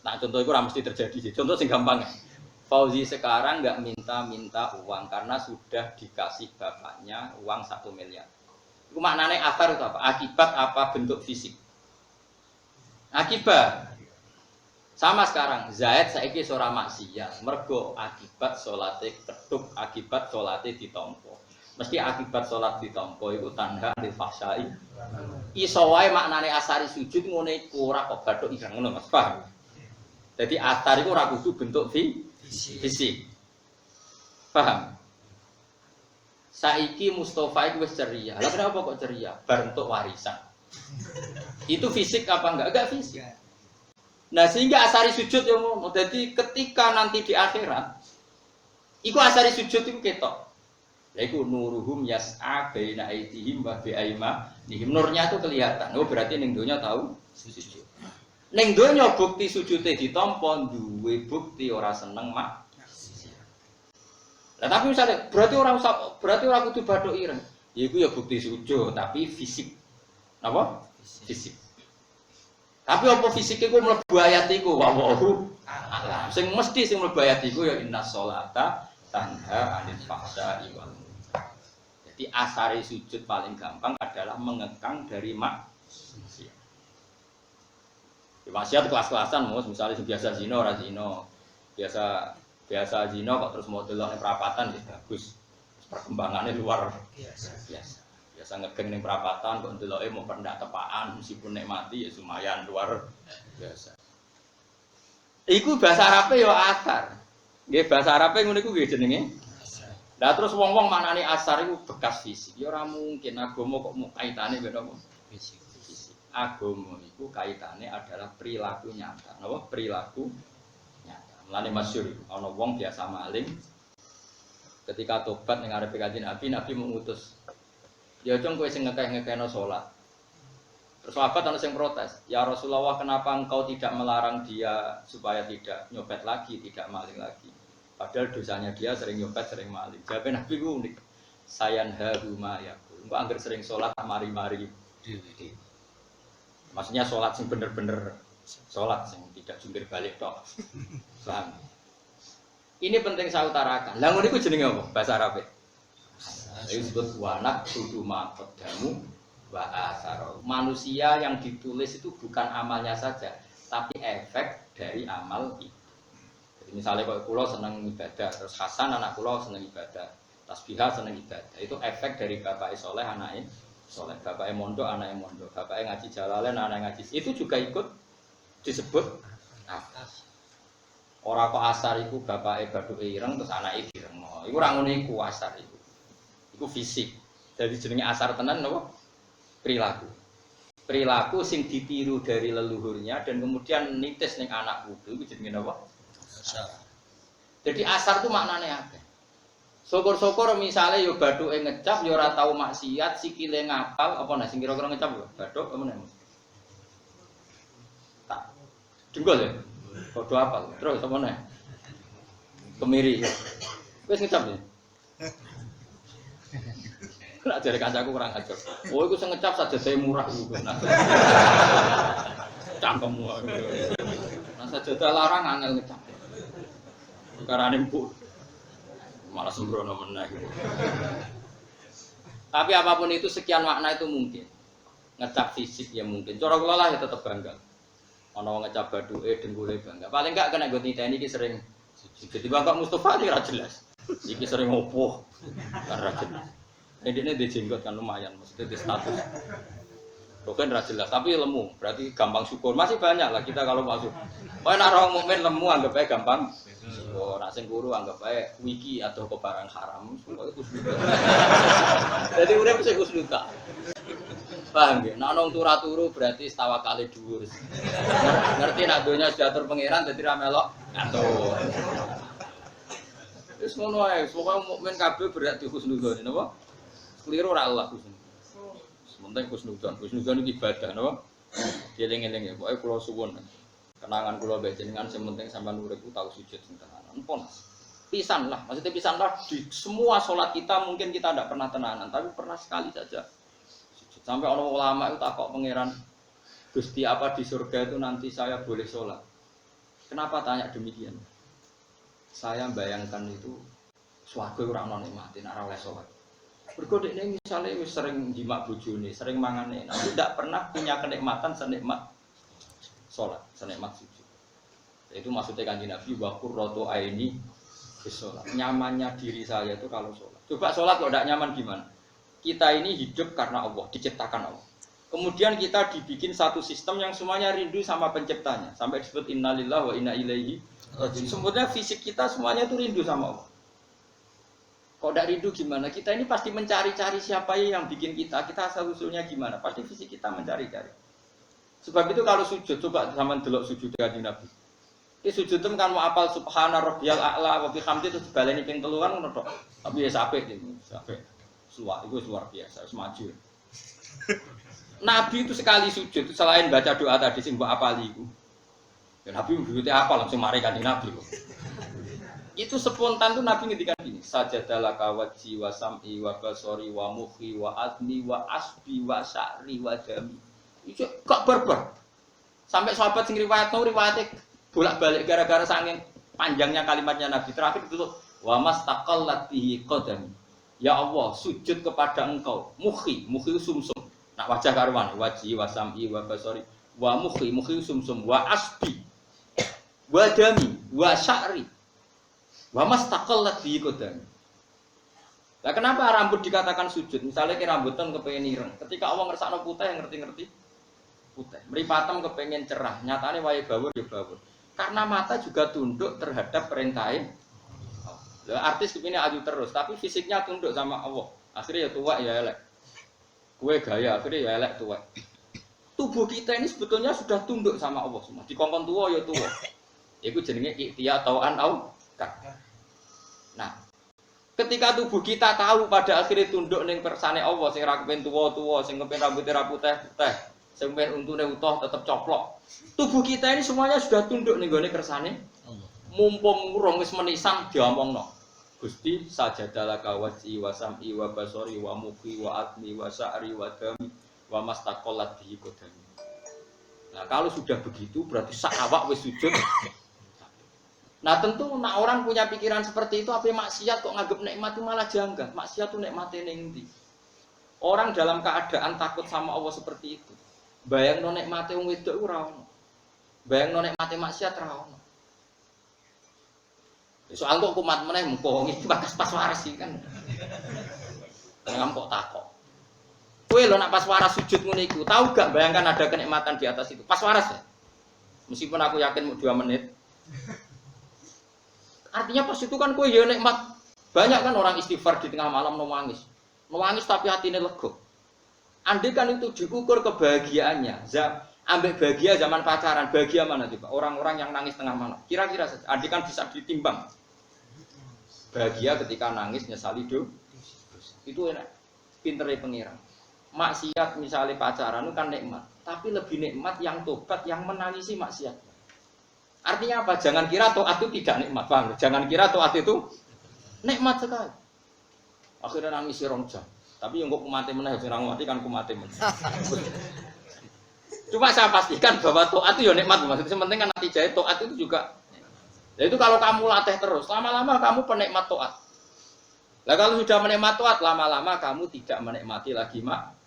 Nah contoh itu mesti terjadi sih. Contoh sing gampang ya. Fauzi sekarang nggak minta-minta uang karena sudah dikasih bapaknya uang 1 miliar. Itu maknanya athar itu apa? Akibat apa bentuk fisik? Akibat. Sama sekarang, Zaid saiki ora maksiat, mergo akibat salate keduk, akibat salate ditampa. Mesti akibat salat ditampa iku tanda di fahsyai. Iso wae maknane asari sujud ngene iku ora kok bathuk ireng ngono Mas, paham? Jadi asar iku ora kudu bentuk fisik. Paham? Saiki Mustafa iku wis ceria. Lah kenapa kok ceria? Bentuk warisan. Itu fisik apa enggak? Enggak fisik. Nah sehingga asari sujud yang ngono. Jadi ketika nanti di akhirat, iku asari sujud itu ketok. Yaiku nuruhum yas'a baina aydihim wa bi aymanihim. Nurnya itu kelihatan. Oh berarti ning donya tahu sujud. Ning donya bukti sujude ditampa duwe bukti ora seneng mak. Lah tapi misalnya berarti ora kudu bathuk ireng. Ya iku ya bukti sujud tapi fisik. Napa? Fisik. Tapi apa fisik iku mlebu ayat iku wallahu a'lam. Sing mesti sing mlebu ayat iku ya inna sholata tanha 'anil fahsya'i wal munkar. Jadi asari sujud paling gampang adalah mengekang dari maksiat. Maksiat kelas-kelasan Mus, misalnya biasa zina ora zina. Biasa zina kok terus mau delok ning perapatan ya bagus. Perkembangannya luar biasa. Biasa ngegeng ning perapatan kok ndeloke mau pendak tepaan meskipun nikmati ya lumayan luar biasa. Iku bahasa Arabe ya asar. Nggih bahasa Arabe ngono iku nggih jenenge asar. Lah terus wong-wong maknane asar iku bekas fisik. Ya ora mungkin agama kok mau kaitane ben apa? Fisik. Agama iku kaitane adalah perilaku nyata. Napa? Perilaku nyata. Mulane masyhur ana wong biasa maling ketika tobat ning arepe Kanjeng Nabi mengutus ya cung kowe sing ngekeh-ngekehno salat. Terus sahabat ana sing protes, "Ya Rasulullah, kenapa engkau tidak melarang dia supaya tidak nyopet lagi, tidak maling lagi? Padahal dosanya dia sering nyopet, sering maling." Jawab Nabi ku unik. Sayanhahu ma yaqul. Engko anggere sering salat mari-mari dhewe. Maksudnya salat sing bener-bener salat sing tidak jungkir balik tok. Paham? Ini penting saya utarakan. Lah ngono iku jenenge apa bahasa Arab? Disebut wanak tudu maqaddamu wa asar. Manusia yang ditulis itu bukan amalnya saja, tapi efek dari amal itu. Jadi misalnya kalau kula seneng ibadah, terus Hasan anak kula seneng ibadah, Tasbihah seneng ibadah. Itu efek dari bapake saleh anake saleh, bapake mondok anake mondok, bapake ngaji jalalain anake ngaji. Itu juga ikut disebut atas. Ora kok asar iku bapake baduke ireng terus anake direngno. Iku ora ngono iku asar iku. Iku fisik. Jadi jenenge asar tenan napa? Perilaku. Perilaku sing ditiru dari leluhurnya dan kemudian nitis ning anak putu iku jenenge napa? Asar. Jadi asar itu maknane apa? Syukur-syukur misalnya yo bathuke ngecap yo ora tau maksiat, sikile ngapal apa nah sing kira-kira ngecap yo bathuk apa meneh. Tak. Denggol ya. Padha apal. Terus apa meneh? Kemiri. Wis ngecap ya. Lah jare kancaku kurang ajar. Oh iku sing ngecap sajadahe murah iku. Cangkemmu. Nah sajadah larang angel ngecap. Perkarane empuk. Malah sembrono meneh. Tapi apapun itu sekian makna itu mungkin. Ngecap fisik ya mungkin. Cara kula lah ya tetep bangga. Ana wong ngecap bathuke dengkule bangga. Paling enggak kena nggo niteni iki sering tiba-tiba kok Mustofa iki ra jelas. Iki sering opo? Ora jelas. Ini di jenggot kan lumayan, maksudnya di status. Bukan ra jelas, tapi lemu, berarti gampang syukur. Masih banyak lah kita kalau masuk. Oh, nak orang mukmin lemu anggap aja gampang. Oh, nak sing guru anggap aja wiki atau ke barang haram. Semua itu sudah. Jadi udah bisa kusnuta. Paham nggih? Nak nong turu berarti setawa kali dhuwur. Ngerti nak donya sudah atur pangeran dadi ra melok ngatur. Wis ngono ae, pokoke mukmin kabeh berarti husnudzon, napa? Keliru ora Allah husnudzon. Sementing husnudzon iki ibadah, napa? Dieling-eling ya, pokoke kula suwun. Kenangan kula mbek jenengan sing penting sampean urip ku tau sujud sing tenanan. Pun pisan lah, maksudnya pisan lah di semua sholat kita mungkin kita tidak pernah tenanan, tapi pernah sekali saja. Sujud. Sampai orang ulama itu takok pangeran, Gusti apa di surga itu nanti saya boleh sholat? Kenapa tanya demikian? Saya bayangkan itu swarga ora ono nikmate nek ora oleh sholat. Mergo dekne misale wis sering jimak bojone, sering mangane, tapi tidak pernah punya kenikmatan senikmat sholat, senikmat sujud. Itu maksudnya Kanjeng Nabi wa qurratu aini fi sholat. Nyamannya diri saya itu kalau sholat. Coba sholat kok tidak nyaman gimana? Kita ini hidup karena Allah, diciptakan Allah. Kemudian kita dibikin satu sistem yang semuanya rindu sama penciptanya. Sampai disebut innalillahi wa inna ilaihi raji'un. Sebenarnya fisik kita semuanya itu rindu sama Allah. Kok tidak rindu gimana? Kita ini pasti mencari-cari siapa yang bikin kita. Kita asal-usulnya gimana? Pasti fisik kita mencari-cari. Sebab itu kalau sujud, coba zaman delok sujud Kanjeng Nabi. Ini sujud itu kan mau apal subhana rabbiyal a'la wa bihamdi terus dibaleni ping 3 kan ngono tok. Tapi ya sampai iki, sampai. Suwak itu luar biasa, semaju. Nabi itu sekali sujud selain baca doa tadi sing mbok apali iku. Ya Nabi mbuyute apal langsung mari Kanjeng Nabi kok. Itu spontan tuh Nabi ngendikan gini, sajadalaka wajhi wa sam'i wa basari wa mukhi wa admi wa asbi wa sya'ri wa dami. Itu kok berber. Sampai sahabat sing riwayate bolak-balik gara-gara saking panjangnya kalimatnya Nabi. Terakhir itu wa mastaqallat bihi qadami. Ya Allah, sujud kepada Engkau. Mukhi sumsum. Nak wajah karuan, wajhi wa sam'i wa basari wa mukhi sumsum wa asbi wa dami wa sya'ri. Wa mastaqallat bihi qadami. Lah kenapa rambut dikatakan sujud? Misalnya ke rambutan kepengen ireng. Ketika Allah ngersakno putih yang ngerti-ngerti putih. Mripatem kepengen cerah. Nyatane wae bawur ya bawur. Karena mata juga tunduk terhadap perintahin. Lah artis kepene aju terus, tapi fisiknya tunduk sama Allah. Akhirnya ya tua ya elek. Kue gaya akhirnya ya elek tua. Tubuh kita ini sebetulnya sudah tunduk sama Allah semua. Dikongkon tua ya tua. Iku jenenge ikhtiya tau'an au kan. Nah, ketika tubuh kita tahu pada akhirnya tunduk ning kersane Allah sing ra kepen tuwa-tuwa, sing kepen rambute ra putih-putih, sing kepen untune utuh tetep coplok. Tubuh kita ini semuanya sudah tunduk ning gone kersane Allah. Mumpung urung wis menisan diomongno. Gusti sajadalaka wajhi wa sam'i wa basari wa mukhi wa admi wa sya'ri wa dami wa mastaqallat bihi qadami. Nah, kalau sudah begitu berarti sak awak wis sujud. Nah tentu nak orang punya pikiran seperti itu, apa maksiat kok nganggep nikmat itu malah janggal. Maksiat itu nikmate ning ndi? Orang dalam keadaan takut sama Allah seperti itu. Bayangno nikmate wong wedok iku ora ono. Bayangno nikmate maksiat ora ono. Soal kok kumat meneh mumpung iki pas waras iki kan. Nang kok takok. Kowe lho nak pas waras sujud ngene iku, tahu gak bayangkan ada kenikmatan di atas itu? Pas waras ya. Meskipun aku yakin mau 2 menit. Artinya pas itu kan kue ya nikmat. Banyak kan orang istighfar di tengah malam nangis. Nangis tapi hatinya lega. Andai kan itu diukur kebahagiaannya. Ambek bahagia zaman pacaran, bahagia mana coba? Orang-orang yang nangis tengah malam. Kira-kira saja. Andai kan bisa ditimbang. bahagia ketika nangis nyesali itu enak. Pintere pengiran. Maksiat misalnya pacaran itu kan nikmat, tapi lebih nikmat yang tobat yang menangisi maksiat. Artinya apa? Jangan kira taat itu tidak nikmat, paham? Jangan kira taat itu nikmat sekali. Akhirnya nangis rong jam. Tapi yang kok mati meneh sing mati kan mati meneh. Cuma saya pastikan bahwa taat itu ya nikmat, maksudnya penting kan nanti jahit taat itu juga. Ya itu kalau kamu latih terus, lama-lama kamu penikmat taat. Lah kalau sudah menikmati taat, lama-lama kamu tidak menikmati lagi maksiat.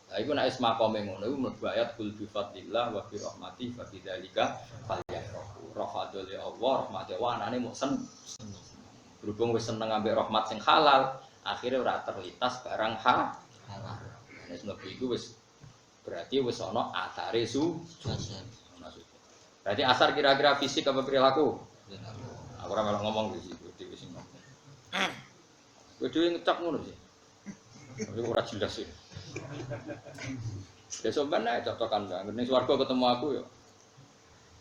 Lah iku nek isma qome ngono iku mlebu ayat kul bi fadlillah wa bi rahmati fa bidzalika falyafrahu. Rahmatul ya Allah, rahmate wanane mok seneng. Berhubung wis seneng ambek rahmat sing halal, akhirnya ora terlintas barang halal. Nek mlebu iku wis berarti wis ana athare berarti asar kira-kira fisik apa perilaku? Aku ora melok ngomong di situ. Kowe ngecap ngono sih. Tapi ora jelas sih. Besok ben ae cocokan nang ning swarga ketemu aku ya.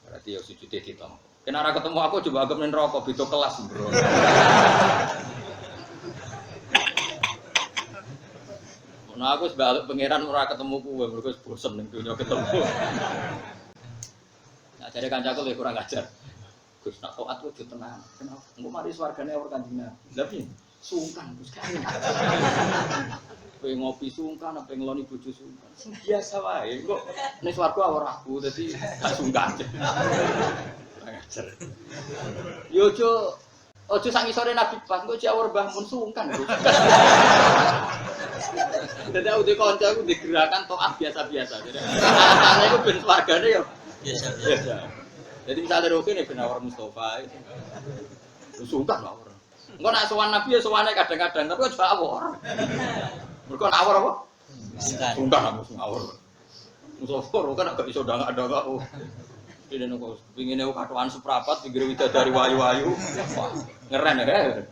Berarti ya sujude ditampa. Kena ora ketemu aku coba anggap ning neraka beda kelas, Bro. Nah aku sebalik pangeran ora ketemu kowe, mergo bosen ning donya ketemu. Nah jare kancaku luwih kurang ajar. Gus nak taat kudu tenang. Kenapa? Engko mari swargane ora Kanjeng Nabi. Lah piye? Sungkan Gus kan. Kowe ngopi sungkan apa ngeloni bojo sungkan. Sing biasa wae. Kok ning swarga ora aku dadi gak sungkan. Ngajar. Yo ojo sak ngisore Nabi pas engko jawur Mbah Mun sungkan. Dadi aku di kanca aku digerakan taat biasa-biasa. Jadi alasannya iku ben swargane yo biasa. Jadi misalnya Roki nih benar Mustafa itu, sungkan awor. Enggak nak sowan Nabi ya sowannya kadang-kadang, tapi kok awor. Mereka awor apa? Sungkan awor. Mustafa Roki nak gak bisa dangak-dangak. Ini nunggu, pingin nunggu katuan seprapat, pikir wida dari wayu-wayu, ngeren ya.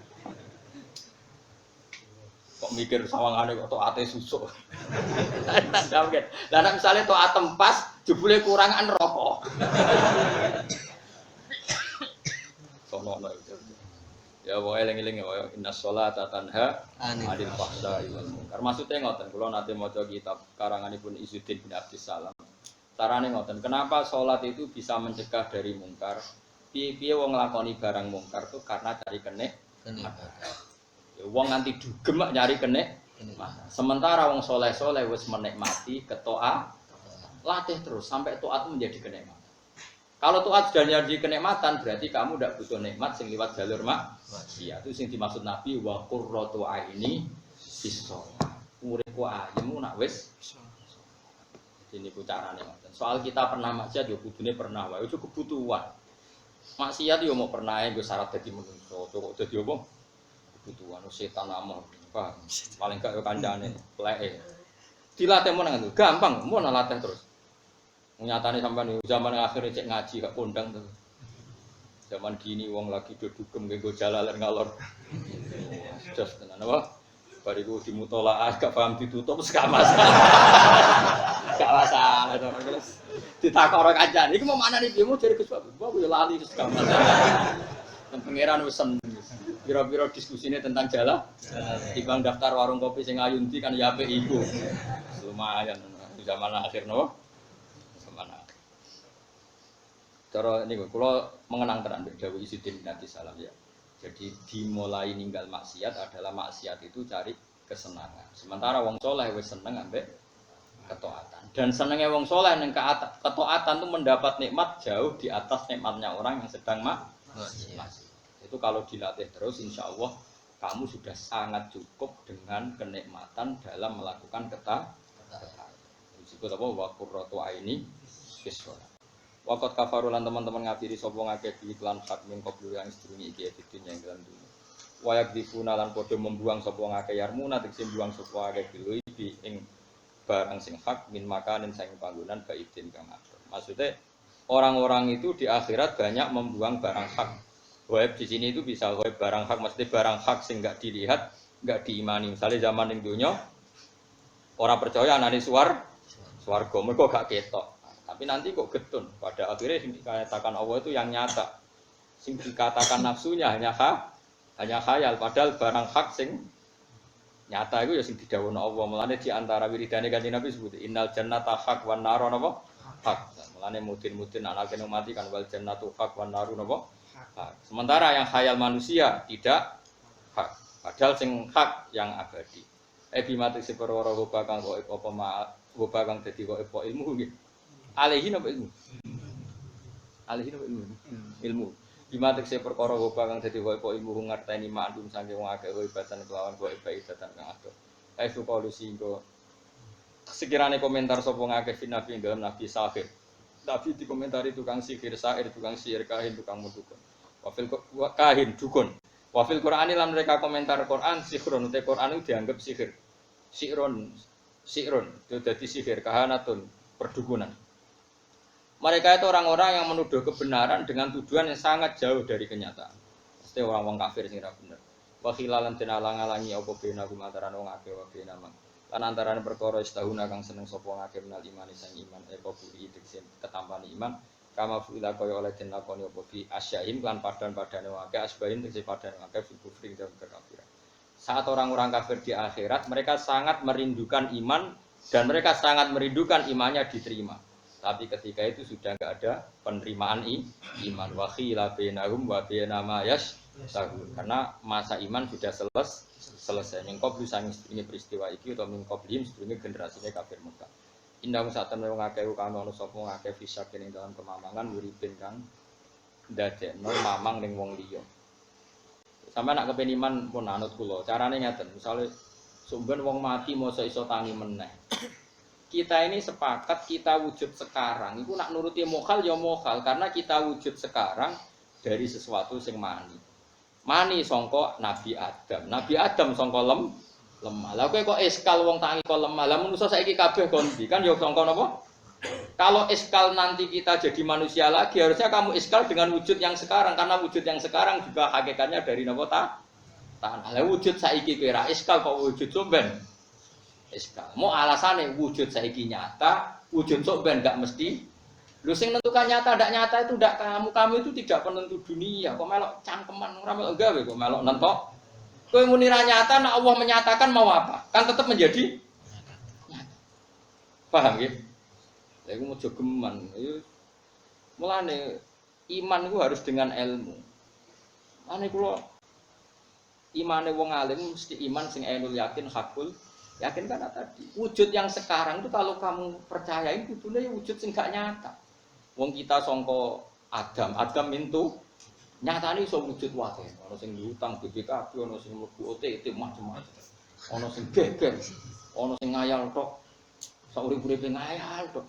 Kok mikir sawangannya kok toate susuk. Lah nek misale toat tempas jebule kurangan rokok. Sono itu. Ya wae eling-eling ya innas sholata tanha 'anil fahsya'i wal munkar. Maksude ngoten kula nate maca kitab karanganipun Izzuddin bin Abdissalam. Carane ngoten, kenapa salat itu bisa mencegah dari mungkar? Piye-piye wong nglakoni barang mungkar itu karena cari kenikmatan. Wong nganti dugem nyari kenikmatan. Sementara wong soleh-soleh wis menikmati ketoa, latih terus sampai taat menjadi kenikmatan. Kalau taat sudah jadi kenikmatan berarti kamu tidak butuh nikmat sing liwat jalur maksiat. Itu sing dimaksud Nabi wa qurratu aini bis-shalah. Uripku ayemu nak wis ini ku carane ngoten. Soal kita pernah maksiat yo kudune pernah wae, itu kebutuhan. Maksiat yo mau pernah nggo syarat dadi manungsa, kok dadi apa? Kebutuhan setan amah, paham? Paling gak yo kancane, pleke. Dilatih menang itu, gampang, mau latih terus. Nyatane sampean zaman akhir cek ngaji gak kondang terus. Zaman gini wong lagi dugem nggo jalalan ngalor. Just tenan apa? Bariku dimutolaah gak paham ditutup gak masalah. Gak masalah terus. Ditakok karo kancane, iki mau manani piye mau jare Gus Bapak yo lali terus gak masalah. Pangeran wis seneng. Pira-pira diskusine tentang jalan. Dibang daftar warung kopi sing ayunti kan ya apik iku. Lumayan di zaman akhir no. Zaman akhir. Cara niku kula mengenang tenan dawuh Izzuddin bin Abdissalam ya. Jadi dimulai ninggal maksiat adalah maksiat itu cari kesenangan. Sementara wong soleh wis seneng ambek ketaatan. Dan senengnya wong soleh ning ketaatan itu mendapat nikmat jauh di atas nikmatnya orang yang sedang maksiat. Itu kalau dilatih terus insya Allah kamu sudah sangat cukup dengan kenikmatan dalam melakukan ketaatan. Disebut apa? Wa qurratu aini bis-shalah. Waqat kafarulan teman-teman ngafiri sapa ngakeh iklan hak min qablu yang sedurunge iki dunya ing dalam dunya. Wa yakdifuna lan padha membuang sapa ngakeh yarmuna tegese buang sapa ngakeh bilu bi ing barang sing hak min makanin sing panggonan baidin kang atur. Maksudnya orang-orang itu di akhirat banyak membuang barang hak. Web di sini itu bisa web barang hak, mesti barang hak sing enggak dilihat, enggak diimani. Misalnya zaman ning donya orang percaya anane swarga mergo gak ketok. Tapi nanti kok getun. Pada akhirnya dikatakan Allah itu yang nyata. Sing dikatakan nafsunya hanya khayal, padahal barang hak sing nyata itu ya sing didhawuhna Allah. Mulane di antara wiridane Kanjeng Nabi sebut innal jannata haq wan nar napa? Hak. Mulane mudin anake mati kan wal jannatu haq wan naru napa? Hak. Sementara yang khayal manusia tidak hak. Padahal sing hak yang abadi. Bimati seperwara hoba kang kok apa ma hoba kang dadi kok apa ilmu nggih. Alaihi napa ilmu? Alaihi napa ilmu? Ilmu. Bimati seperkara hoba kang dadi kok apa ilmu ngerteni ma'dum saking wong akeh ibatan kelawan kok ibatan kang adoh. Aisu qalusi engko sekirane komentar sapa ngakeh nabi dalam nabi sahir. Nabi dikomentari tukang sihir, sair, tukang sihir, kahin, tukang mudukun. Wafil kahin, dukun. Wafil Qur'ani lan mereka komentar Quran sihrun, te Quran itu dianggap sihir. Sihrun, itu jadi sihir, kahanatun, perdukunan. Mereka itu orang-orang yang menuduh kebenaran dengan tujuan yang sangat jauh dari kenyataan. Pasti orang-orang kafir sing ora bener. Wa khilalan den alang-alangi apa bena kumantaran wong akeh wa bena mang. Lan antarané perkara istahuna kang seneng sapa ngakeh menal iman sang iman apa budi diksen ketampane iman kama fuila kaya oleh den lakoni apa bi asyaim lan padan-padane akeh asbahin tegese padan akeh fi kufri dan kekafiran. Saat orang-orang kafir di akhirat mereka sangat merindukan iman dan mereka sangat merindukan imannya diterima. Tapi ketika itu sudah enggak ada penerimaan iman wa khila bainahum wa bainama karena masa iman sudah selesai. Mingkob lu sang istrinya peristiwa iki atau mingkob lim istrinya generasinya kafir Mekah. Indah saatan wong akeh kang ono sapa ngakeh fisak ning dalam kemamangan wiriben kang ndadekno mamang ning wong liya. Sampai nak kepen iman pun anut kula. Carane ngeten, misale sumben wong mati mosok iso tangi meneh. Kita ini sepakat kita wujud sekarang. Iku nak nuruti mokhal ya mokhal karena kita wujud sekarang dari sesuatu sing mani. Mani sangka Nabi Adam. Nabi Adam sangka lemah. Lah kowe kok eskal wong tangi kok lemah. Lah manusa saiki kabeh kondi kan ya sangka napa? Kalau eskal nanti kita jadi manusia lagi harusnya kamu eskal dengan wujud yang sekarang karena wujud yang sekarang juga hakikatnya dari napa tanah. Lah wujud saiki kowe ra eskal kok wujud somben. Eskal. Mau alasannya wujud saiki nyata, wujud somben enggak mesti. Lu sing menentukan nyata ndak nyata itu ndak kamu itu tidak penentu dunia. Kok melok cangkeman ora melok gawe kok melok nentok. Kowe muni ra nyata nek Allah menyatakan mau apa? Kan tetap menjadi nyata. Paham nggih? Lha iku mojo geman. Mulane iman iku harus dengan ilmu. Mane kula imane wong alim mesti iman sing ainul yakin hakul yakin kan tadi. Wujud yang sekarang itu kalau kamu percayain kudune wujud sing gak nyata. Wong kita sangka Adam itu nyatane iso wujud wae. Ana sing diutang BPKB, ana sing mlebu OTT macam-macam. Ana sing geger, ana sing ngayal tok. Saurip-uripe ngayal tok.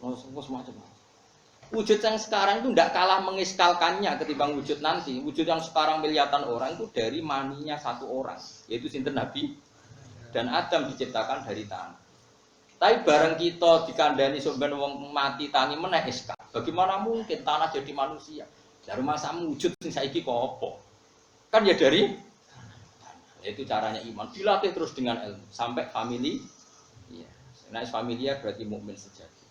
Ana sing macam-macam. Wujud yang sekarang itu tidak kalah mengiskalkannya ketimbang wujud nanti. Wujud yang sekarang miliatan orang itu dari maninya satu orang, yaitu sinten Nabi dan Adam diciptakan dari tanah. Tapi bareng kita dikandani sampeyan wong mati tangi meneh iskal. Bagaimana mungkin tanah jadi manusia? Dari masa wujud sing saiki kok apa? Kan ya dari tanah. Itu caranya iman dilatih terus dengan ilmu sampai famili. Iya. Nek familia berarti mukmin sejati.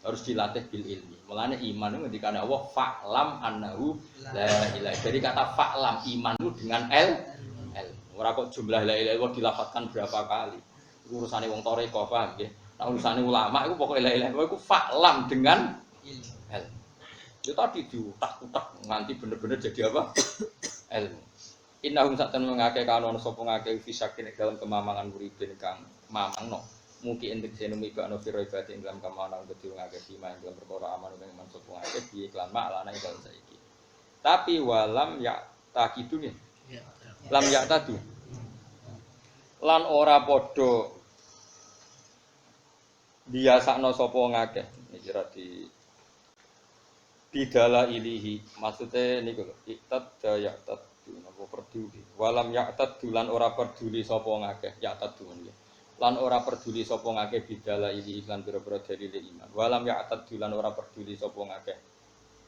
Harus dilatih bil ilmi. Mulane iman itu ngendikane Allah fa'lam annahu la ilaha. Dari kata fa'lam iman itu dengan ilmu. Ora kok jumlah la ilaha illallah dilafadzkan berapa kali. Urusane wong toreko paham nggih. Nah urusane ulama iku pokoke la ilaha illallah iku fa'lam dengan ilmu. Itu tadi diutak-utak nganti bener-bener jadi apa? Ilmu. Innahum sa'tan mengake kana sapa ngake fisakin dalam kemamangan muridin kang mamangno. Mungkin entek senumi ka ana fira ibadi ing dalam kamanan dadi ngake sima ing dalam perkara aman ing man sapa ngake bi iklan mak alana ing dalem saiki. Tapi walam ya takidu nggih. Lam ya tadu. Lan ora padha biasakno sapa ngake. Iki ra bidala ilihi maksude niku lho iktad ya tadu napa peduli walam ya tadulan ora peduli sapa ngakeh ya tadu lan ora peduli sapa ngakeh bidala ilihi lan pira-pira dalile iman walam ya tadulan ora peduli sapa ngakeh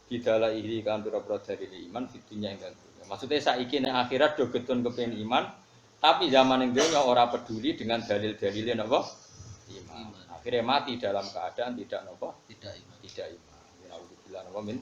bidala ilihi kan pira-pira dalile iman fidunya ing dunya maksude saiki ning akhirat do getun kepengin iman tapi zaman ning donya ora peduli dengan dalil-dalile napa iman akhirnya mati dalam keadaan tidak napa tidak iman. Alhamdulillah, amin.